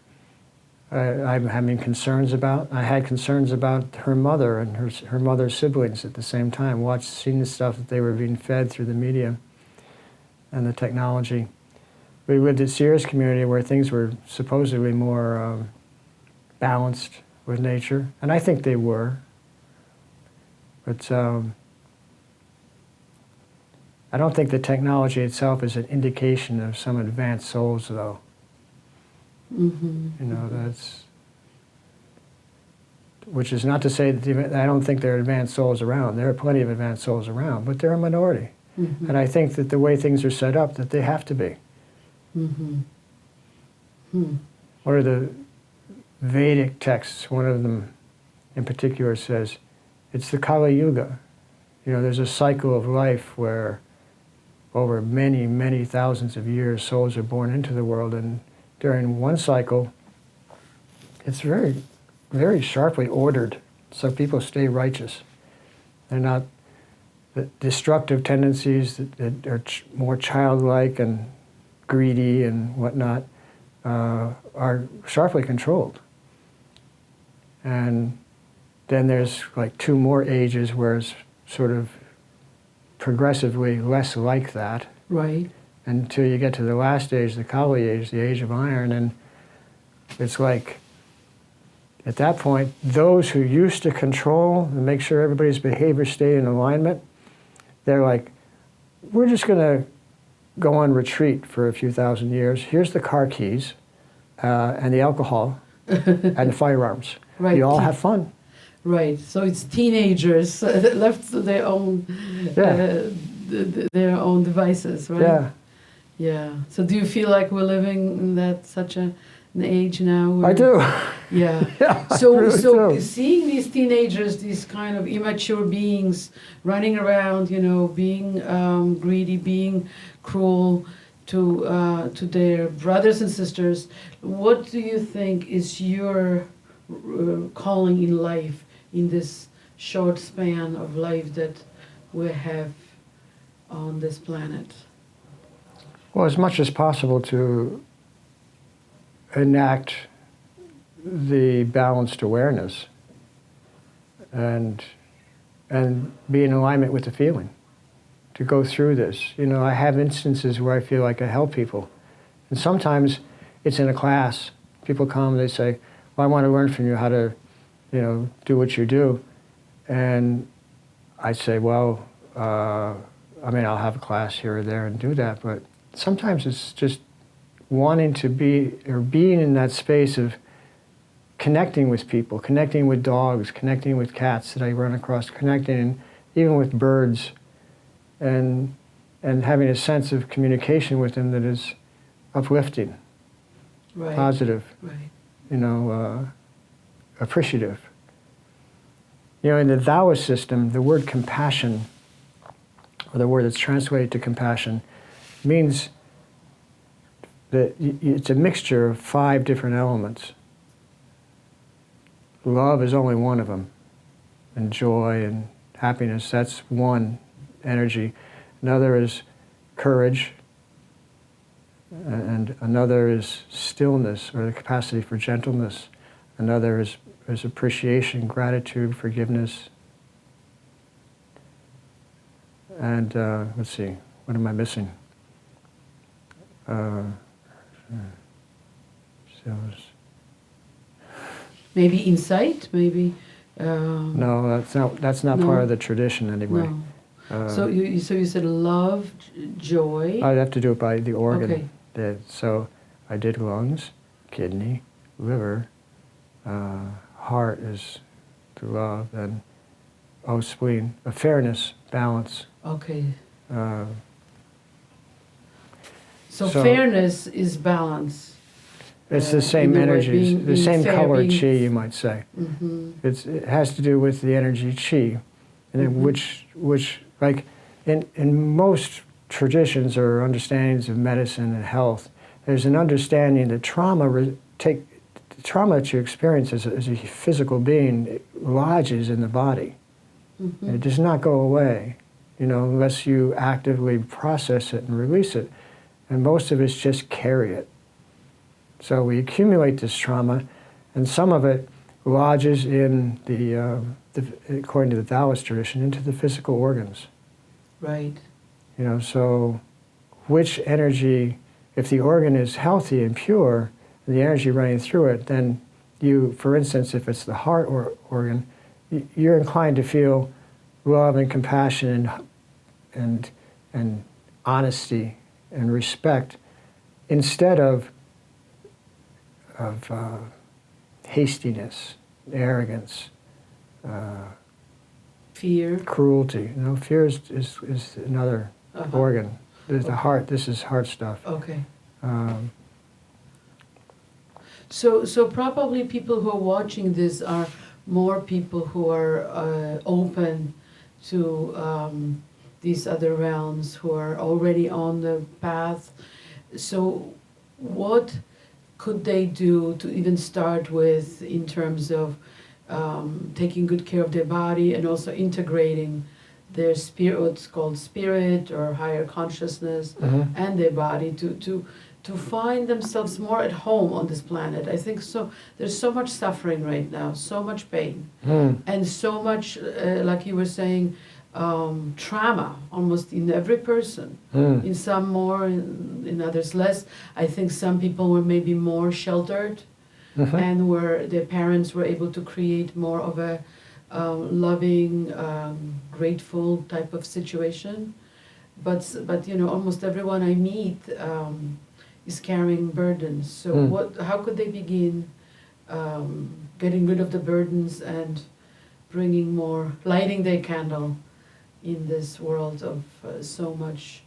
I'm having concerns about. I had concerns about her mother and her mother's siblings at the same time. Seeing the stuff that they were being fed through the media and the technology. We lived in Sierra's community where things were supposedly more balanced with nature, and I think they were. But I don't think the technology itself is an indication of some advanced souls, though. Mm-hmm. You know, that's, which is not to say that I don't think there are advanced souls around. There are plenty of advanced souls around, but they're a minority. Mm-hmm. And I think that the way things are set up, that they have to be. Mm-hmm. Hmm. One of the Vedic texts, one of them in particular says, it's the Kali Yuga. You know, there's a cycle of life where over many, many thousands of years, souls are born into the world, and during one cycle, it's very, very sharply ordered, so people stay righteous. They're not, the destructive tendencies that are more childlike and greedy and whatnot are sharply controlled. And then there's like 2 more ages where it's sort of progressively less like that. Right. Until you get to the last age, the Kali age, the age of iron, and it's like, at that point, those who used to control and make sure everybody's behavior stayed in alignment, they're like, we're just going to go on retreat for a few thousand years. Here's the car keys and the alcohol and the firearms. Right. You all have fun. Right. So it's teenagers left to their own their own devices, right? Yeah. Yeah. So do you feel like we're living in such an age now? I do. Yeah. Yeah, So I really do. seeing these teenagers, these kind of immature beings running around, you know, being greedy, being cruel to their brothers and sisters, what do you think is your calling in life, in this short span of life that we have on this planet? Well, as much as possible to enact the balanced awareness and be in alignment with the feeling, to go through this. You know, I have instances where I feel like I help people. And sometimes it's in a class. People come, they say, well, I want to learn from you how to, you know, do what you do. And I say, well, I mean, I'll have a class here or there and do that, but sometimes it's just wanting to be, or being in that space of connecting with people, connecting with dogs, connecting with cats that I run across, connecting even with birds, and having a sense of communication with them that is uplifting, Right. positive, Right. you know, appreciative. You know, in the Taoist system, the word compassion, or the word that's translated to compassion, means that it's a mixture of 5 different elements. Love is only one of them, and joy and happiness, that's one energy. Another is courage, and another is stillness, or the capacity for gentleness. Another is appreciation, gratitude, forgiveness. And let's see, what am I missing? Maybe insight, maybe No, that's not No. part of the tradition anyway. No. So you said love, joy. I'd have to do it by the organ. Okay. So I did lungs, kidney, liver, heart is the love, and spleen, fairness, balance. Okay. Uh, So So- fairness is balance. It's the same in a way, energies, the being same fair, color being- chi, you might say. Mm-hmm. It has to do with the energy chi, and then which like in most traditions or understandings of medicine and health, there's an understanding that trauma that you experience as a physical being, it lodges in the body. Mm-hmm. And it does not go away, unless you actively process it and release it. And most of us just carry it. So we accumulate this trauma, and some of it lodges in according to the Taoist tradition, into the physical organs. Right. So which energy, if the organ is healthy and pure, and the energy running through it, then you, for instance, if it's the heart organ, you're inclined to feel love and compassion and honesty and respect instead of hastiness, arrogance, Fear. cruelty. Fear is another Uh-huh. organ. There's the heart. This is heart stuff. Okay. Um, So probably people who are watching this are more people who are open to these other realms, who are already on the path. So what could they do to even start with in terms of taking good care of their body and also integrating their spirit, what's called spirit or higher consciousness, and their body to find themselves more at home on this planet? I think so. There's so much suffering right now, so much pain, and so much, like you were saying, trauma almost in every person. In some more, in others less. I think some people were maybe more sheltered, and where their parents were able to create more of a loving, grateful type of situation. But almost everyone I meet is carrying burdens. So how could they begin getting rid of the burdens and bringing more, lighting their candle in this world of so much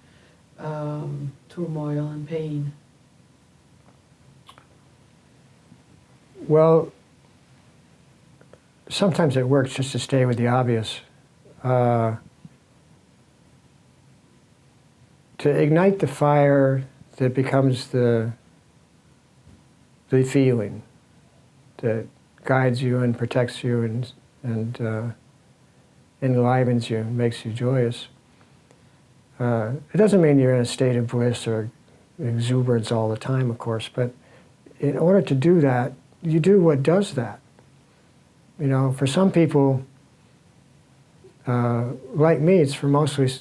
turmoil and pain? Well, sometimes it works just to stay with the obvious. To ignite the fire that becomes the feeling that guides you and protects you and enlivens you, makes you joyous. It doesn't mean you're in a state of bliss or exuberance all the time, of course, but in order to do that, you do what does that. For some people, like me, it's for mostly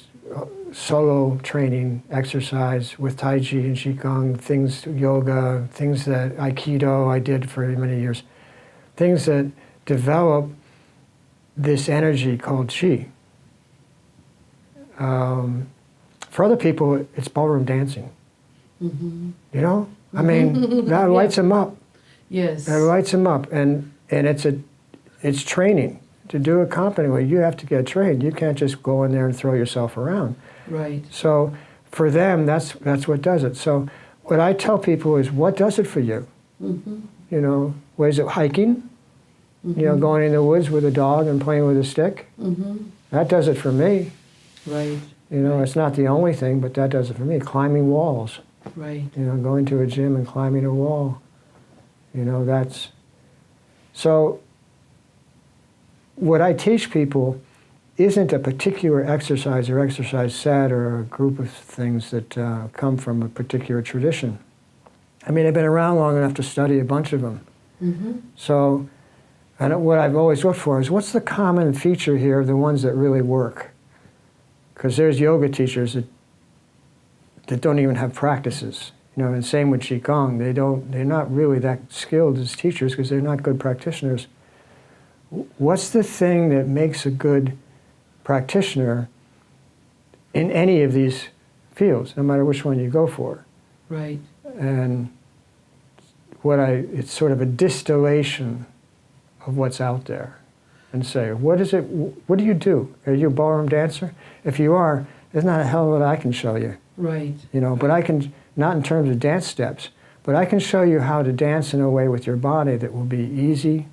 solo training, exercise with Tai Chi and Qigong, things, yoga, things that Aikido I did for many years, things that develop this energy called Qi. For other people, it's ballroom dancing. I mean, that lights them up. Yes. That lights them up, and it's training. To do it competently, you have to get trained. You can't just go in there and throw yourself around. Right. So for them, that's what does it. So what I tell people is, what does it for you? What is it, hiking? Going in the woods with a dog and playing with a stick? That does it for me. Right. It's not the only thing, but that does it for me. Climbing walls. Right. Going to a gym and climbing a wall. That's... So what I teach people isn't a particular exercise or exercise set or a group of things that come from a particular tradition. I mean, I've been around long enough to study a bunch of them. So, and what I've always looked for is, what's the common feature here of the ones that really work? Because there's yoga teachers that don't even have practices. And same with Qigong. They're not really that skilled as teachers because they're not good practitioners. what's the thing that makes a good practitioner in any of these fields, no matter which one you go for. Right. And it's sort of a distillation of what's out there, and say, what do you do? Are you a ballroom dancer? If you are, there's not a hell of a lot I can show you. Right. You know, but I can, not in terms of dance steps, but I can show you how to dance in a way with your body that will be easy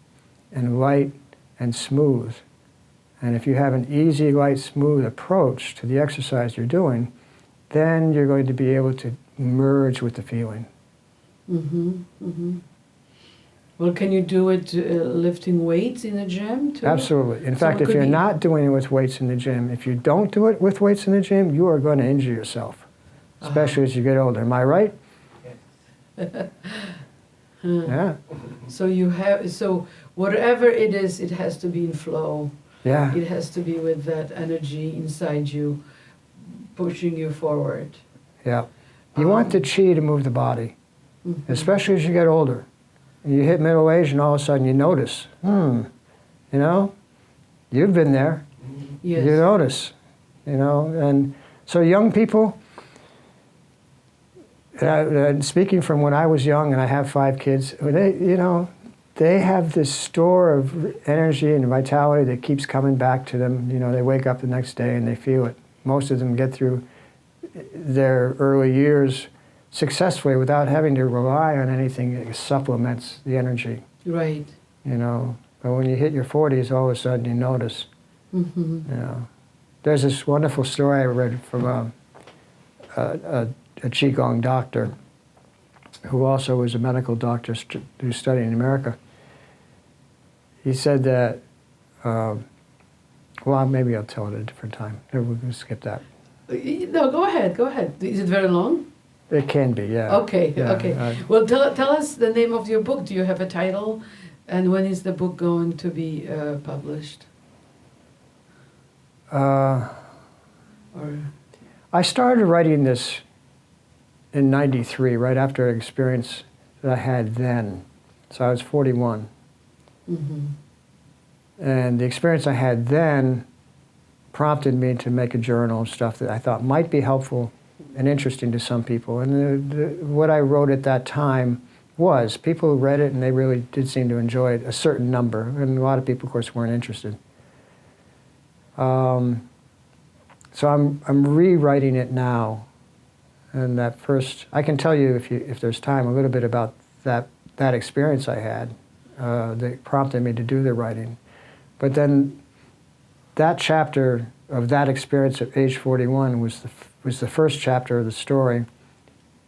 and light and smooth. And if you have an easy, light, smooth approach to the exercise you're doing, then you're going to be able to merge with the feeling. Mm-hmm. Mm-hmm. Well, can you do it lifting weights in a gym too? Absolutely. In fact, if you're not doing it with weights in the gym, if you don't do it with weights in the gym, you are going to injure yourself, especially as you get older. Am I right? Yes. Yeah. So whatever it is, it has to be in flow. Yeah. It has to be with that energy inside you, pushing you forward. Yeah. You want the chi to move the body, especially as you get older. You hit middle age and all of a sudden you notice, you know, you've been there. Yes. You notice, you know, and so young people, speaking from when I was young and I have 5 kids, they have this store of energy and vitality that keeps coming back to them. You know, they wake up the next day and they feel it. Most of them get through their early years successfully without having to rely on anything that supplements the energy. Right. You know, but when you hit your 40s, all of a sudden you notice. Mm-hmm. You know, there's this wonderful story I read from a Qigong doctor who also was a medical doctor who studied in America. He said that, well, maybe I'll tell it at a different time. We'll skip that. No, go ahead. Is it very long? It can be, yeah. Okay, yeah, okay. Well, tell us the name of your book. Do you have a title? And when is the book going to be published? I started writing this in '93, right after an experience that I had then. So I was 41. Mm-hmm. And the experience I had then prompted me to make a journal of stuff that I thought might be helpful and interesting to some people. And what I wrote at that time was, people who read it and they really did seem to enjoy it, a certain number, and a lot of people, of course, weren't interested. So I'm rewriting it now. And that first, I can tell you, if there's time, a little bit about that experience I had that prompted me to do the writing. But then that chapter of that experience at age 41 was the first chapter of the story.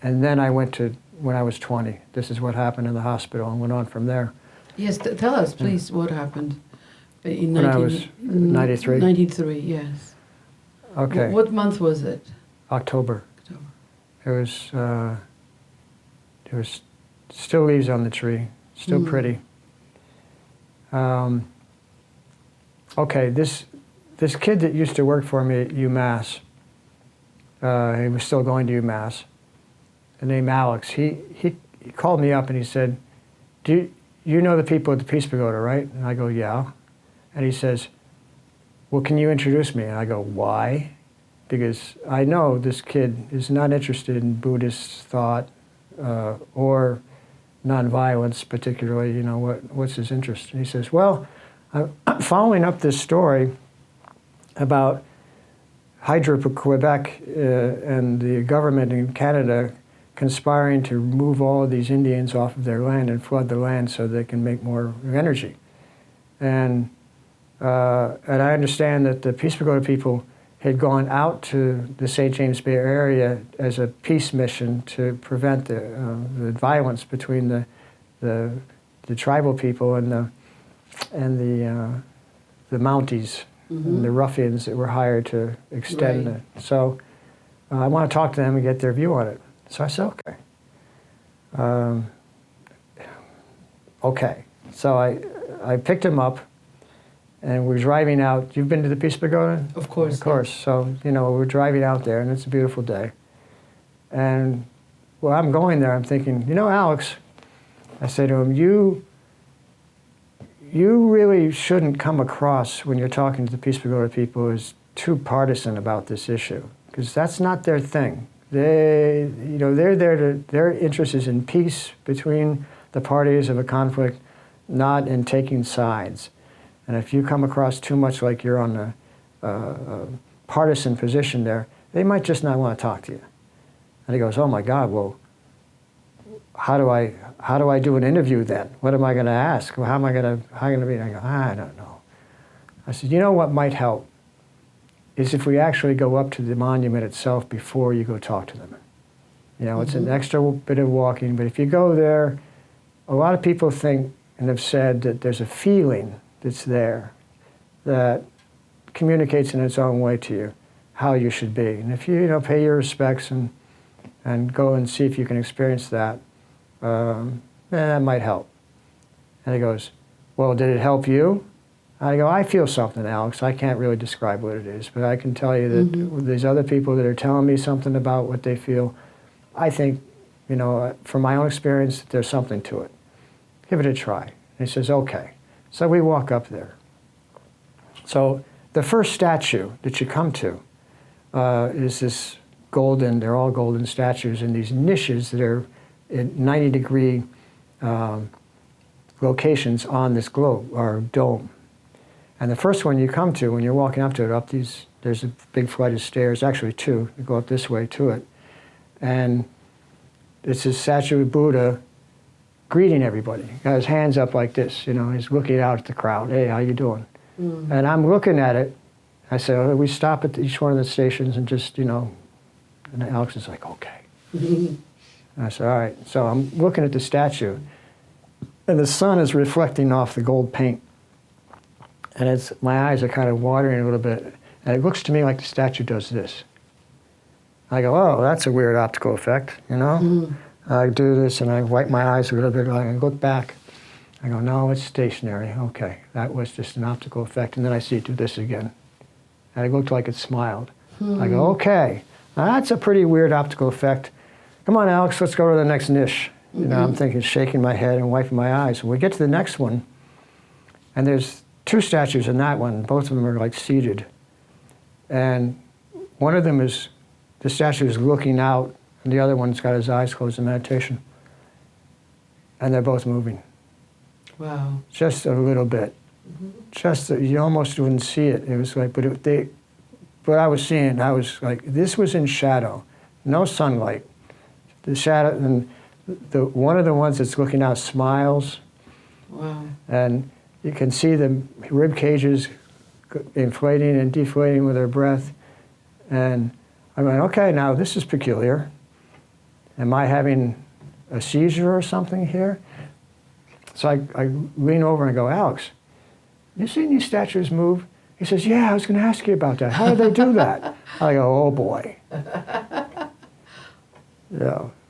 And then I went to when I was 20. This is what happened in the hospital, and went on from there. Yes, tell us, please, what happened in when I was 93? 93, yes. Okay. What month was it? October. There was still leaves on the tree, still pretty. Okay, this kid that used to work for me at UMass, he was still going to UMass, named Alex. He called me up and he said, "Do you know the people at the Peace Pagoda, right?" And I go, "Yeah." And he says, "Well, can you introduce me?" And I go, "Why?" Because I know this kid is not interested in Buddhist thought or nonviolence particularly. You know, what's his interest? And he says, "Well, I'm following up this story about Hydro-Quebec and the government in Canada conspiring to remove all of these Indians off of their land and flood the land so they can make more energy. And I understand that the Peace Pagoda people had gone out to the St. James Bay area as a peace mission to prevent the violence between the tribal people and the Mounties, and the ruffians that were hired to extend it. So I want to talk to them and get their view on it." So I said, okay. Okay. So I picked him up, and we're driving out. You've been to the Peace Pagoda? Of course. Of course. So, we're driving out there, and it's a beautiful day. And while I'm going there, I'm thinking, Alex, I say to him, you really shouldn't come across when you're talking to the Peace Pagoda people as too partisan about this issue, because that's not their thing. They're there to, their interest is in peace between the parties of a conflict, not in taking sides. And if you come across too much like you're on a partisan position there, they might just not want to talk to you. And he goes, oh my God, well, how do I do an interview then? What am I going to ask? Well, how am I going to be? And I go, I don't know. I said, you know what might help is if we actually go up to the monument itself before you go talk to them. You know, it's an extra bit of walking, but if you go there, a lot of people think and have said that there's a feeling that's there that communicates in its own way to you how you should be. And if you, pay your respects and go and see if you can experience that, that might help. And he goes, well, did it help you? I go, I feel something, Alex. I can't really describe what it is, but I can tell you that these other people that are telling me something about what they feel, I think, from my own experience, there's something to it. Give it a try. And he says, okay. So we walk up there. So the first statue that you come to is this golden, they're all golden statues in these niches that are in 90-degree locations on this globe, or dome. And the first one you come to, when you're walking up to it, there's a big flight of stairs, actually two, you go up this way to it. And it's this statue of Buddha greeting everybody. He's got his hands up like this, he's looking out at the crowd. Hey, how you doing? And I'm looking at it. I say, oh, we stop at each one of the stations and just, and Alex is like, okay. And I said, all right. So I'm looking at the statue, and the sun is reflecting off the gold paint. And my eyes are kind of watering a little bit, and it looks to me like the statue does this. I go, oh, that's a weird optical effect, I do this, and I wipe my eyes a little bit, and I look back. I go, no, it's stationary. Okay, that was just an optical effect. And then I see it do this again. And it looked like it smiled. I go, okay, now that's a pretty weird optical effect. Come on, Alex, let's go to the next niche. I'm thinking, shaking my head and wiping my eyes. We get to the next one, and there's two statues in that one. Both of them are like seated. And one of them is, the statue is looking out, and the other one's got his eyes closed in meditation. And they're both moving. Wow. Just a little bit. Just, you almost wouldn't see it. It was like, what I was seeing, I was like, this was in shadow, no sunlight. The shadow, and one of the ones that's looking out smiles. Wow. And you can see the rib cages inflating and deflating with their breath. And I went, okay, now this is peculiar. Am I having a seizure or something here? So I lean over and I go, Alex, you seen these statues move? He says, yeah, I was going to ask you about that. How do they do that? I go, oh boy.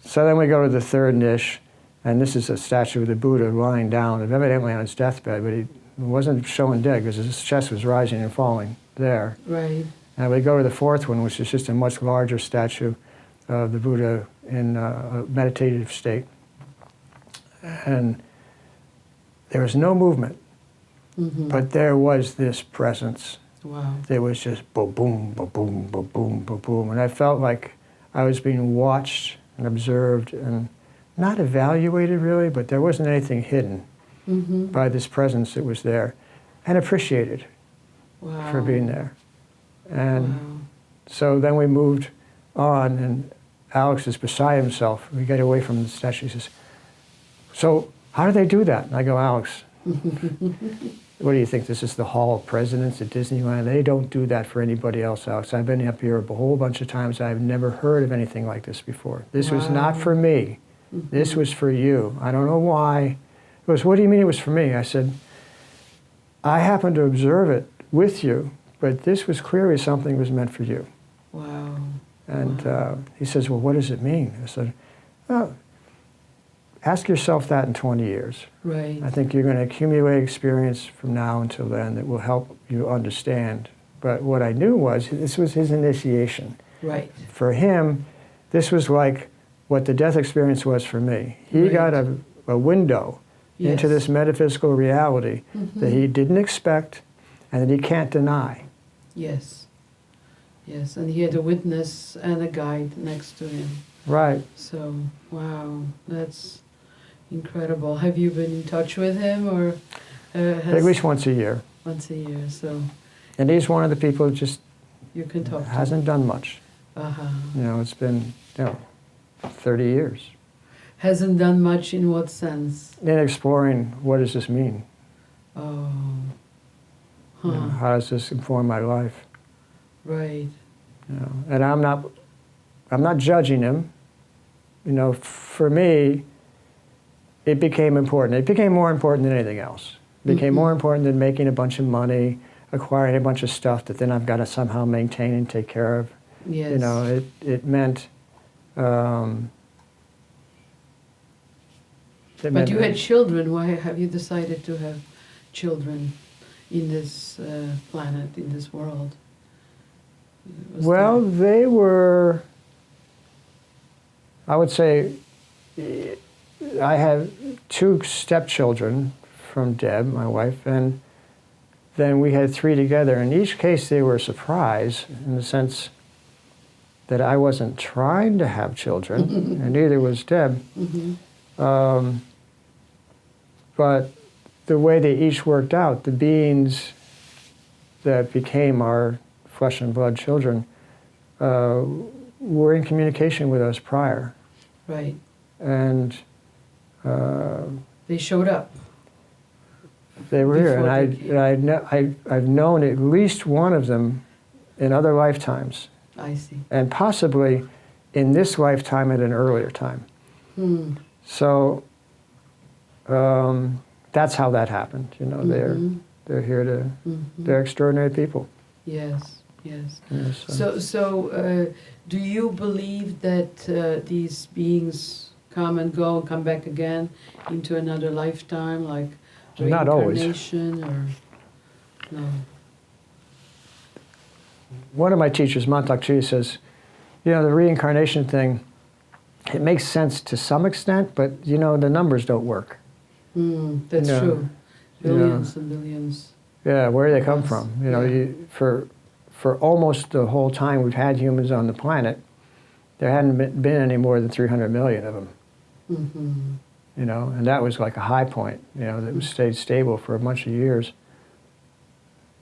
So then we go to the third niche, and this is a statue of the Buddha lying down, evidently on his deathbed, but he wasn't showing dead because his chest was rising and falling there. Right. And we go to the fourth one, which is just a much larger statue of the Buddha in a meditative state. And there was no movement, but there was this presence. Wow. There was just ba-boom, ba-boom, ba-boom, ba-boom. And I felt like I was being watched and observed and not evaluated really, but there wasn't anything hidden by this presence that was there, and appreciated for being there. And so then we moved on, and Alex is beside himself. We get away from the statue. He says, so how do they do that? And I go, Alex, what do you think? This is the Hall of Presidents at Disneyland? They don't do that for anybody else, Alex. I've been up here a whole bunch of times. I've never heard of anything like this before. This was not for me. This was for you. I don't know why. He goes, what do you mean it was for me? I said, I happened to observe it with you, but this was clearly something that was meant for you. Wow. And he says, well, what does it mean? I said, well, ask yourself that in 20 years. Right. I think you're going to accumulate experience from now until then that will help you understand. But what I knew was this was his initiation. Right. For him, this was like what the death experience was for me. He got a window into this metaphysical reality that he didn't expect and that he can't deny. Yes. Yes, and he had a witness and a guide next to him. Right. So, wow, that's incredible. Have you been in touch with him, or At least once a year. once a year? So, And he's one of the people who just you can talk to hasn't done much. him. It's been 30 years Hasn't done much in what sense? in exploring what does this mean. Oh, How does this inform my life? right. And I'm not judging him. For me, it became important. It became more important than anything else. It became more important than making a bunch of money, acquiring a bunch of stuff that then I've got to somehow maintain and take care of. Yes. It meant. But you had children. Why have you decided to have children in this planet, in this world? Well, they were, I would say, I had 2 stepchildren from Deb, my wife, and then we had 3 together. In each case, they were a surprise in the sense that I wasn't trying to have children, and neither was Deb. But the way they each worked out, the beings that became our flesh and blood children were in communication with us prior. Right. And they showed up. they were here, and I've known at least one of them in other lifetimes, I see. and possibly in this lifetime at an earlier time. So that's how that happened. They're here to. They're extraordinary people. Yes. Yes. Yes, So, do you believe that these beings come and go, come back again into another lifetime, like Not always. reincarnation, or no? One of my teachers, Mantak Chi, says, the reincarnation thing, it makes sense to some extent, but the numbers don't work. That's true. Billions and billions. Yeah, where do they come from? For almost the whole time we've had humans on the planet, there hadn't been any more than 300 million of them. And that was like a high point, that was stayed stable for a bunch of years.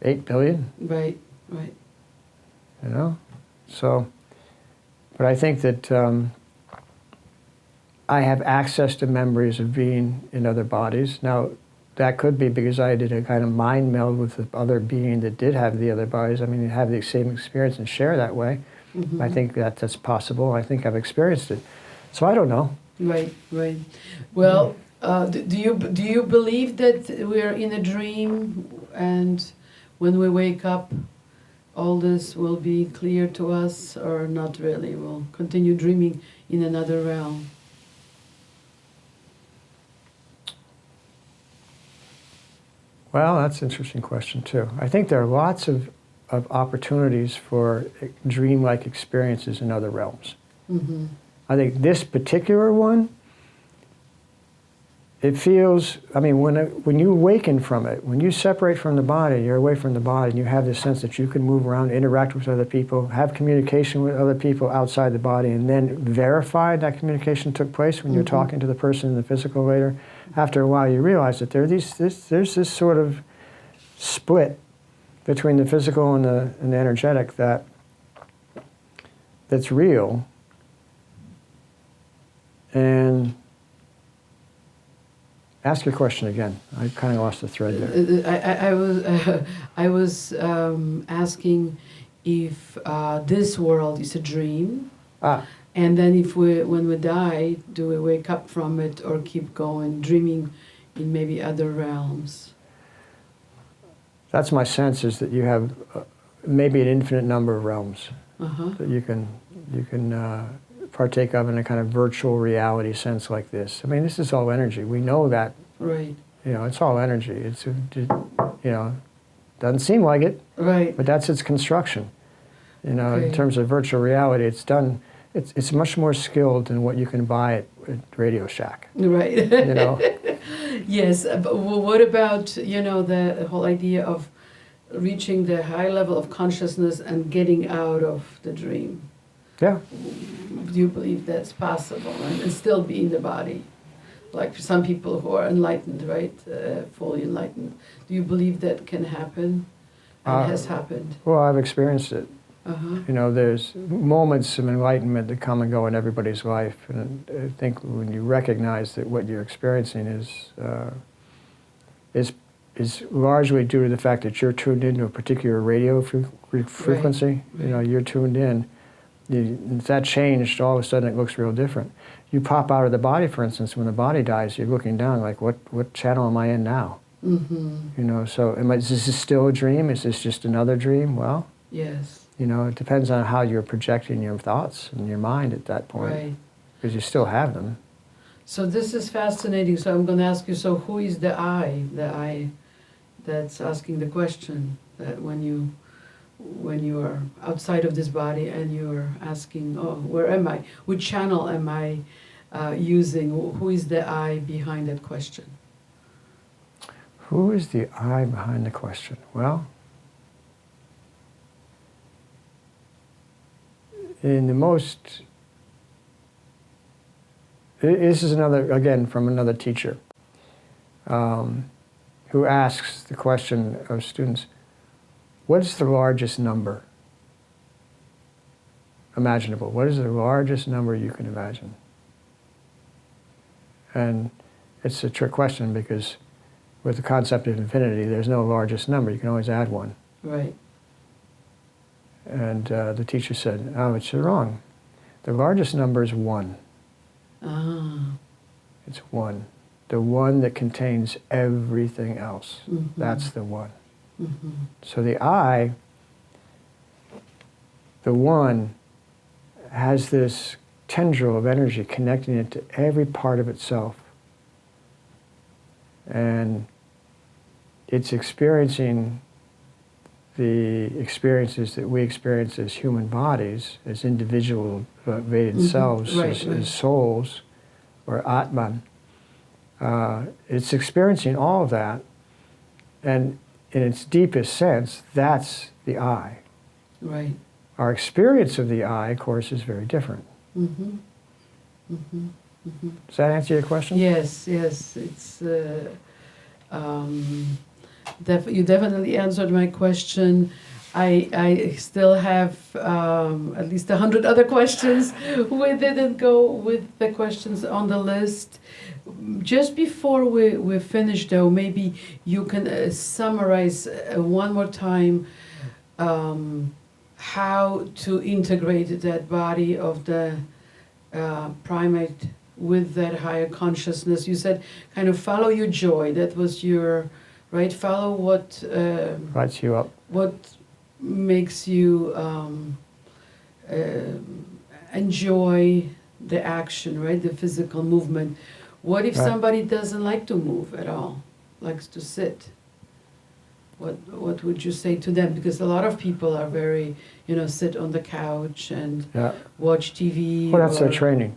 8 billion? Right. So, but I think that I have access to memories of being in other bodies. Now, that could be because I did a kind of mind meld with the other being that did have the other bodies. I mean, have the same experience and share that way. I think that's possible. I think I've experienced it. So I don't know. Right. Well, do you believe that we're in a dream, and when we wake up, all this will be clear to us, or not really? We'll continue dreaming in another realm. Well, that's an interesting question, too. I think there are lots of opportunities for dreamlike experiences in other realms. I think this particular one, it feels, when you awaken from it, when you separate from the body, you're away from the body, and you have this sense that you can move around, interact with other people, have communication with other people outside the body, and then verify that communication took place when you're talking to the person in the physical later. After a while, you realize that there's this sort of split between the physical and the energetic that's real. And ask your question again. I kind of lost the thread there. I was asking if this world is a dream, and then when we die, do we wake up from it or keep going, dreaming in maybe other realms? That's my sense, is that you have maybe an infinite number of realms that you can partake of in a kind of virtual reality sense like this. This is all energy. We know that. Right. It's all energy. Doesn't seem like it. Right. But that's its construction. In terms of virtual reality, it's done. It's much more skilled than what you can buy at Radio Shack. Right. Yes, but what about, you know, the whole idea of reaching the high level of consciousness and getting out of the dream? Yeah. Do you believe that's possible and still be in the body? Like for some people who are enlightened, right? Fully enlightened. Do you believe that can happen and has happened? Well, I've experienced it. Uh-huh. You know, there's moments of enlightenment that come and go in everybody's life. And I think when you recognize that what you're experiencing is largely due to the fact that you're tuned into a particular radio frequency. Right. You know, you're tuned in. If that changed, all of a sudden it looks real different. You pop out of the body, for instance, when the body dies, you're looking down like, what channel am I in now? Mm-hmm. You know, so is this still a dream? Is this just another dream? Well, yes. You know, it depends on how you're projecting your thoughts and your mind at that point. Right. Because you still have them. So this is fascinating. So I'm going to ask you, so who is the I? The I that's asking the question, that when you are outside of this body and you're asking, oh, where am I? Which channel am I using? Who is the I behind that question? Who is the I behind the question? Well, in the most, this is another, again, from another teacher, who asks the question of students, what is the largest number imaginable? What is the largest number you can imagine? And it's a trick question because with the concept of infinity, there's no largest number. You can always add one. Right. And the teacher said, oh, it's wrong. The largest number is 1. Ah. It's 1. The one that contains everything else. Mm-hmm. That's the one. Mm-hmm. So the I, the one, has this tendril of energy connecting it to every part of itself. And it's experiencing the experiences that we experience as human bodies, as individual vated selves, Right, as souls, or Atman. It's experiencing all of that, and in its deepest sense, that's the I. Right. Our experience of the I, of course, is very different. Mm-hmm. Mm-hmm. Mm-hmm. Does that answer your question? Yes, yes. It's you definitely answered my question. I still have at least 100 other questions. We didn't go with the questions on the list. Just before we finish, though, maybe you can summarize one more time how to integrate that body of the primate with that higher consciousness. You said kind of follow your joy. That was your, right? Follow what Lights you up. what makes you enjoy the action, right? The physical movement. What if Right. somebody doesn't like to move at all, likes to sit? What would you say to them? Because a lot of people are very, sit on the couch and Yeah. watch TV. Well, that's their or- training.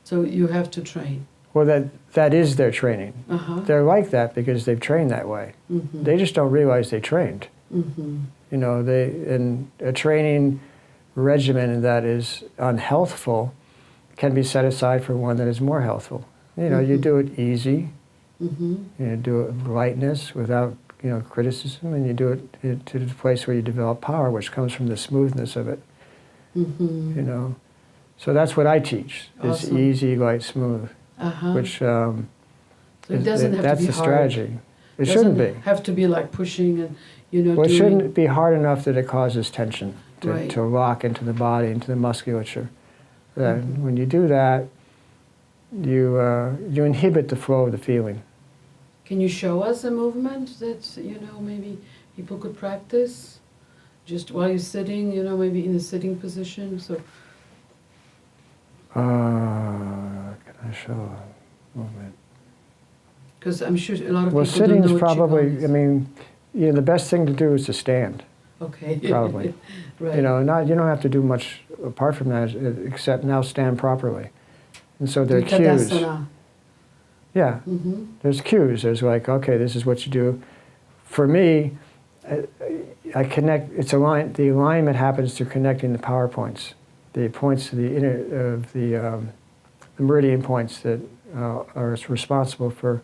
So you have to train. Well, that is their training. Uh-huh. They're like that because they've trained that way. Mm-hmm. They just don't realize they trained. Mm-hmm. You know, in a training regimen that is unhealthful can be set aside for one that is more healthful. You know, you do it easy, Mm-hmm. you do it with lightness without, criticism, and you do it to the place where you develop power, which comes from the smoothness of it, Mm-hmm. So that's what I teach, is Awesome. easy, light, smooth, Uh-huh. which So it doesn't have that's to be the hard. strategy. It shouldn't be. Have to be like pushing and Well, it doing. shouldn't be hard enough that it causes tension Right. to lock into the body, into the musculature. When you do that, you inhibit the flow of the feeling. Can you show us a movement that maybe people could practice, just while you're sitting? Maybe in a sitting position. So. Can I show a movement? Because I'm sure a lot of Well, people don't sitting know is what probably. Qigong is. I mean, the best thing to do is to stand. Okay. Probably. Right. You don't have to do much apart from that, except now stand properly. And so there are cues. Tadasana. Yeah. There's cues. There's like, okay, this is what you do. For me, I connect. It's aligned. The alignment happens through connecting the power points, the points to the inner of the meridian points that are responsible for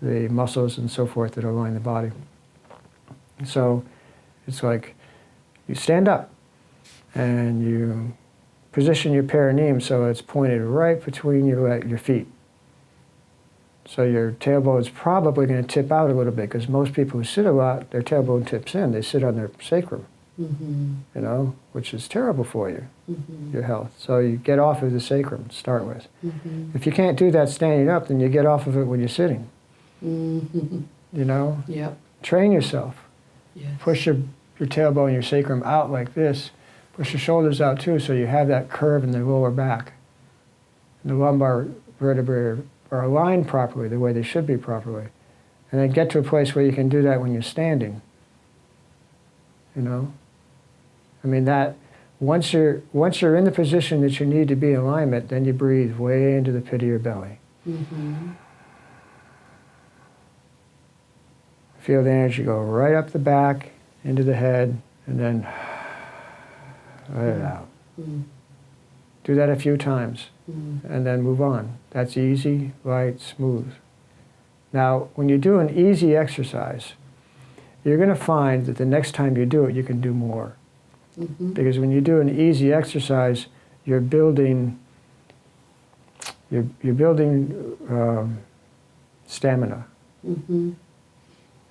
the muscles and so forth that align the body. So it's like you stand up and you position your perineum so it's pointed right between your feet. So your tailbone is probably going to tip out a little bit, because most people who sit a lot, their tailbone tips in. They sit on their sacrum, you know, which is terrible for you, your health. So you get off of the sacrum to start with. If you can't do that standing up, then you get off of it when you're sitting. You know? Yep. Train yourself. Yes. Push your tailbone, your sacrum out like this. Push your shoulders out too, so you have that curve in the lower back. And the lumbar vertebrae are aligned properly, the way they should be properly. And then get to a place where you can do that when you're standing. You know? I mean, that once you're in the position that you need to be in alignment, then you breathe way into the pit of your belly. Feel the energy go right up the back, into the head, and then let it out. Do that a few times, and then move on. That's easy, light, smooth. Now, when you do an easy exercise, you're going to find that the next time you do it, you can do more. Because when you do an easy exercise, you're building stamina.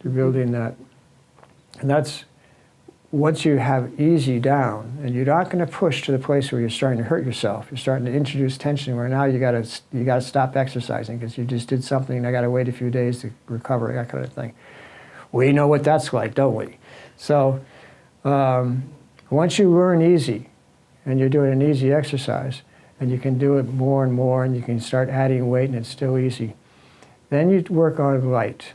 You're building that, and that's once you have easy down, and you're not going to push to the place where you're starting to hurt yourself. You're starting to introduce tension where now you got to stop exercising because you just did something and I got to wait a few days to recover, that kind of thing. We know what that's like, don't we? So once you learn easy, and you're doing an easy exercise, and you can do it more and more, and you can start adding weight, and it's still easy, then you work on light.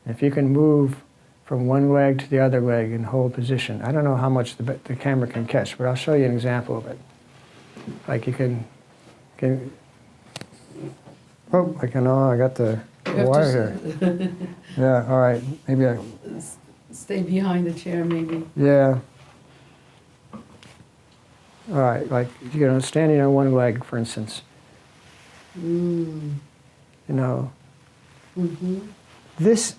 If you can move from one leg to the other leg and hold position. I don't know how much the camera can catch, but I'll show you an example of it. Like you can oh, I got the wire here. Yeah, all right, maybe I... Stay behind the chair, maybe. Yeah. All right, like, you know, standing on one leg, for instance. You know, this,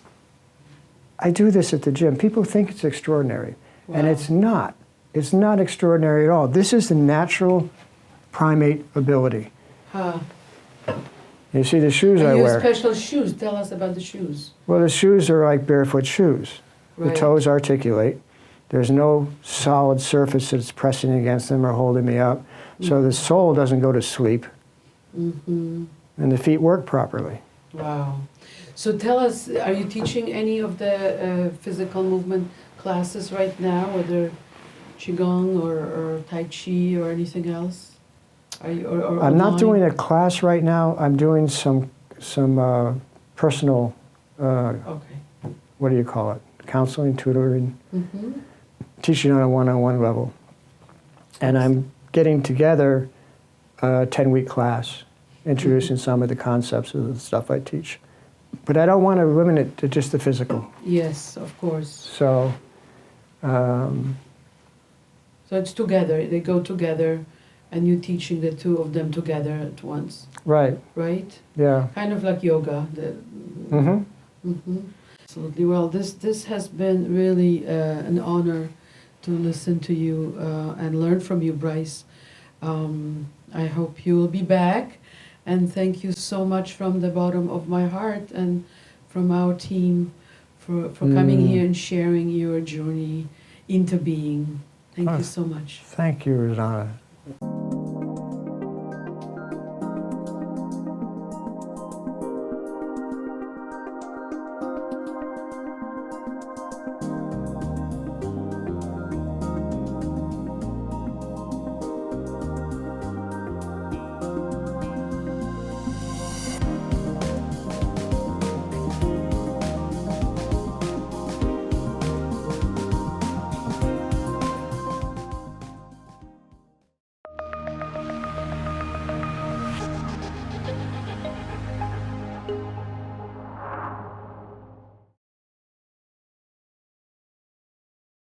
I do this at the gym. People think it's extraordinary, and it's not. It's not extraordinary at all. This is the natural primate ability. You see the shoes I wear. Special shoes. Tell us about the shoes. Well, the shoes are like barefoot shoes. Right. The toes articulate. There's no solid surface that's pressing against them or holding me up. So the sole doesn't go to sleep. And the feet work properly. Wow. So tell us, are you teaching any of the physical movement classes right now, whether Qigong or Tai Chi or anything else? Are you, or I'm not doing a class right now. I'm doing some personal, what do you call it? Counseling, tutoring, teaching on a one-on-one level. And I'm getting together a 10-week class, introducing some of the concepts of the stuff I teach. But I don't want to limit it to just the physical. Yes, of course. So, so it's together. They go together, and you're teaching the two of them together at once. right, Right? yeah. Kind of like yoga. Absolutely. Well, this has been really an honor to listen to you and learn from you, Brice. I hope you will be back. And thank you so much from the bottom of my heart and from our team for coming here and sharing your journey into being. Thank you so much. Thank you, Renata.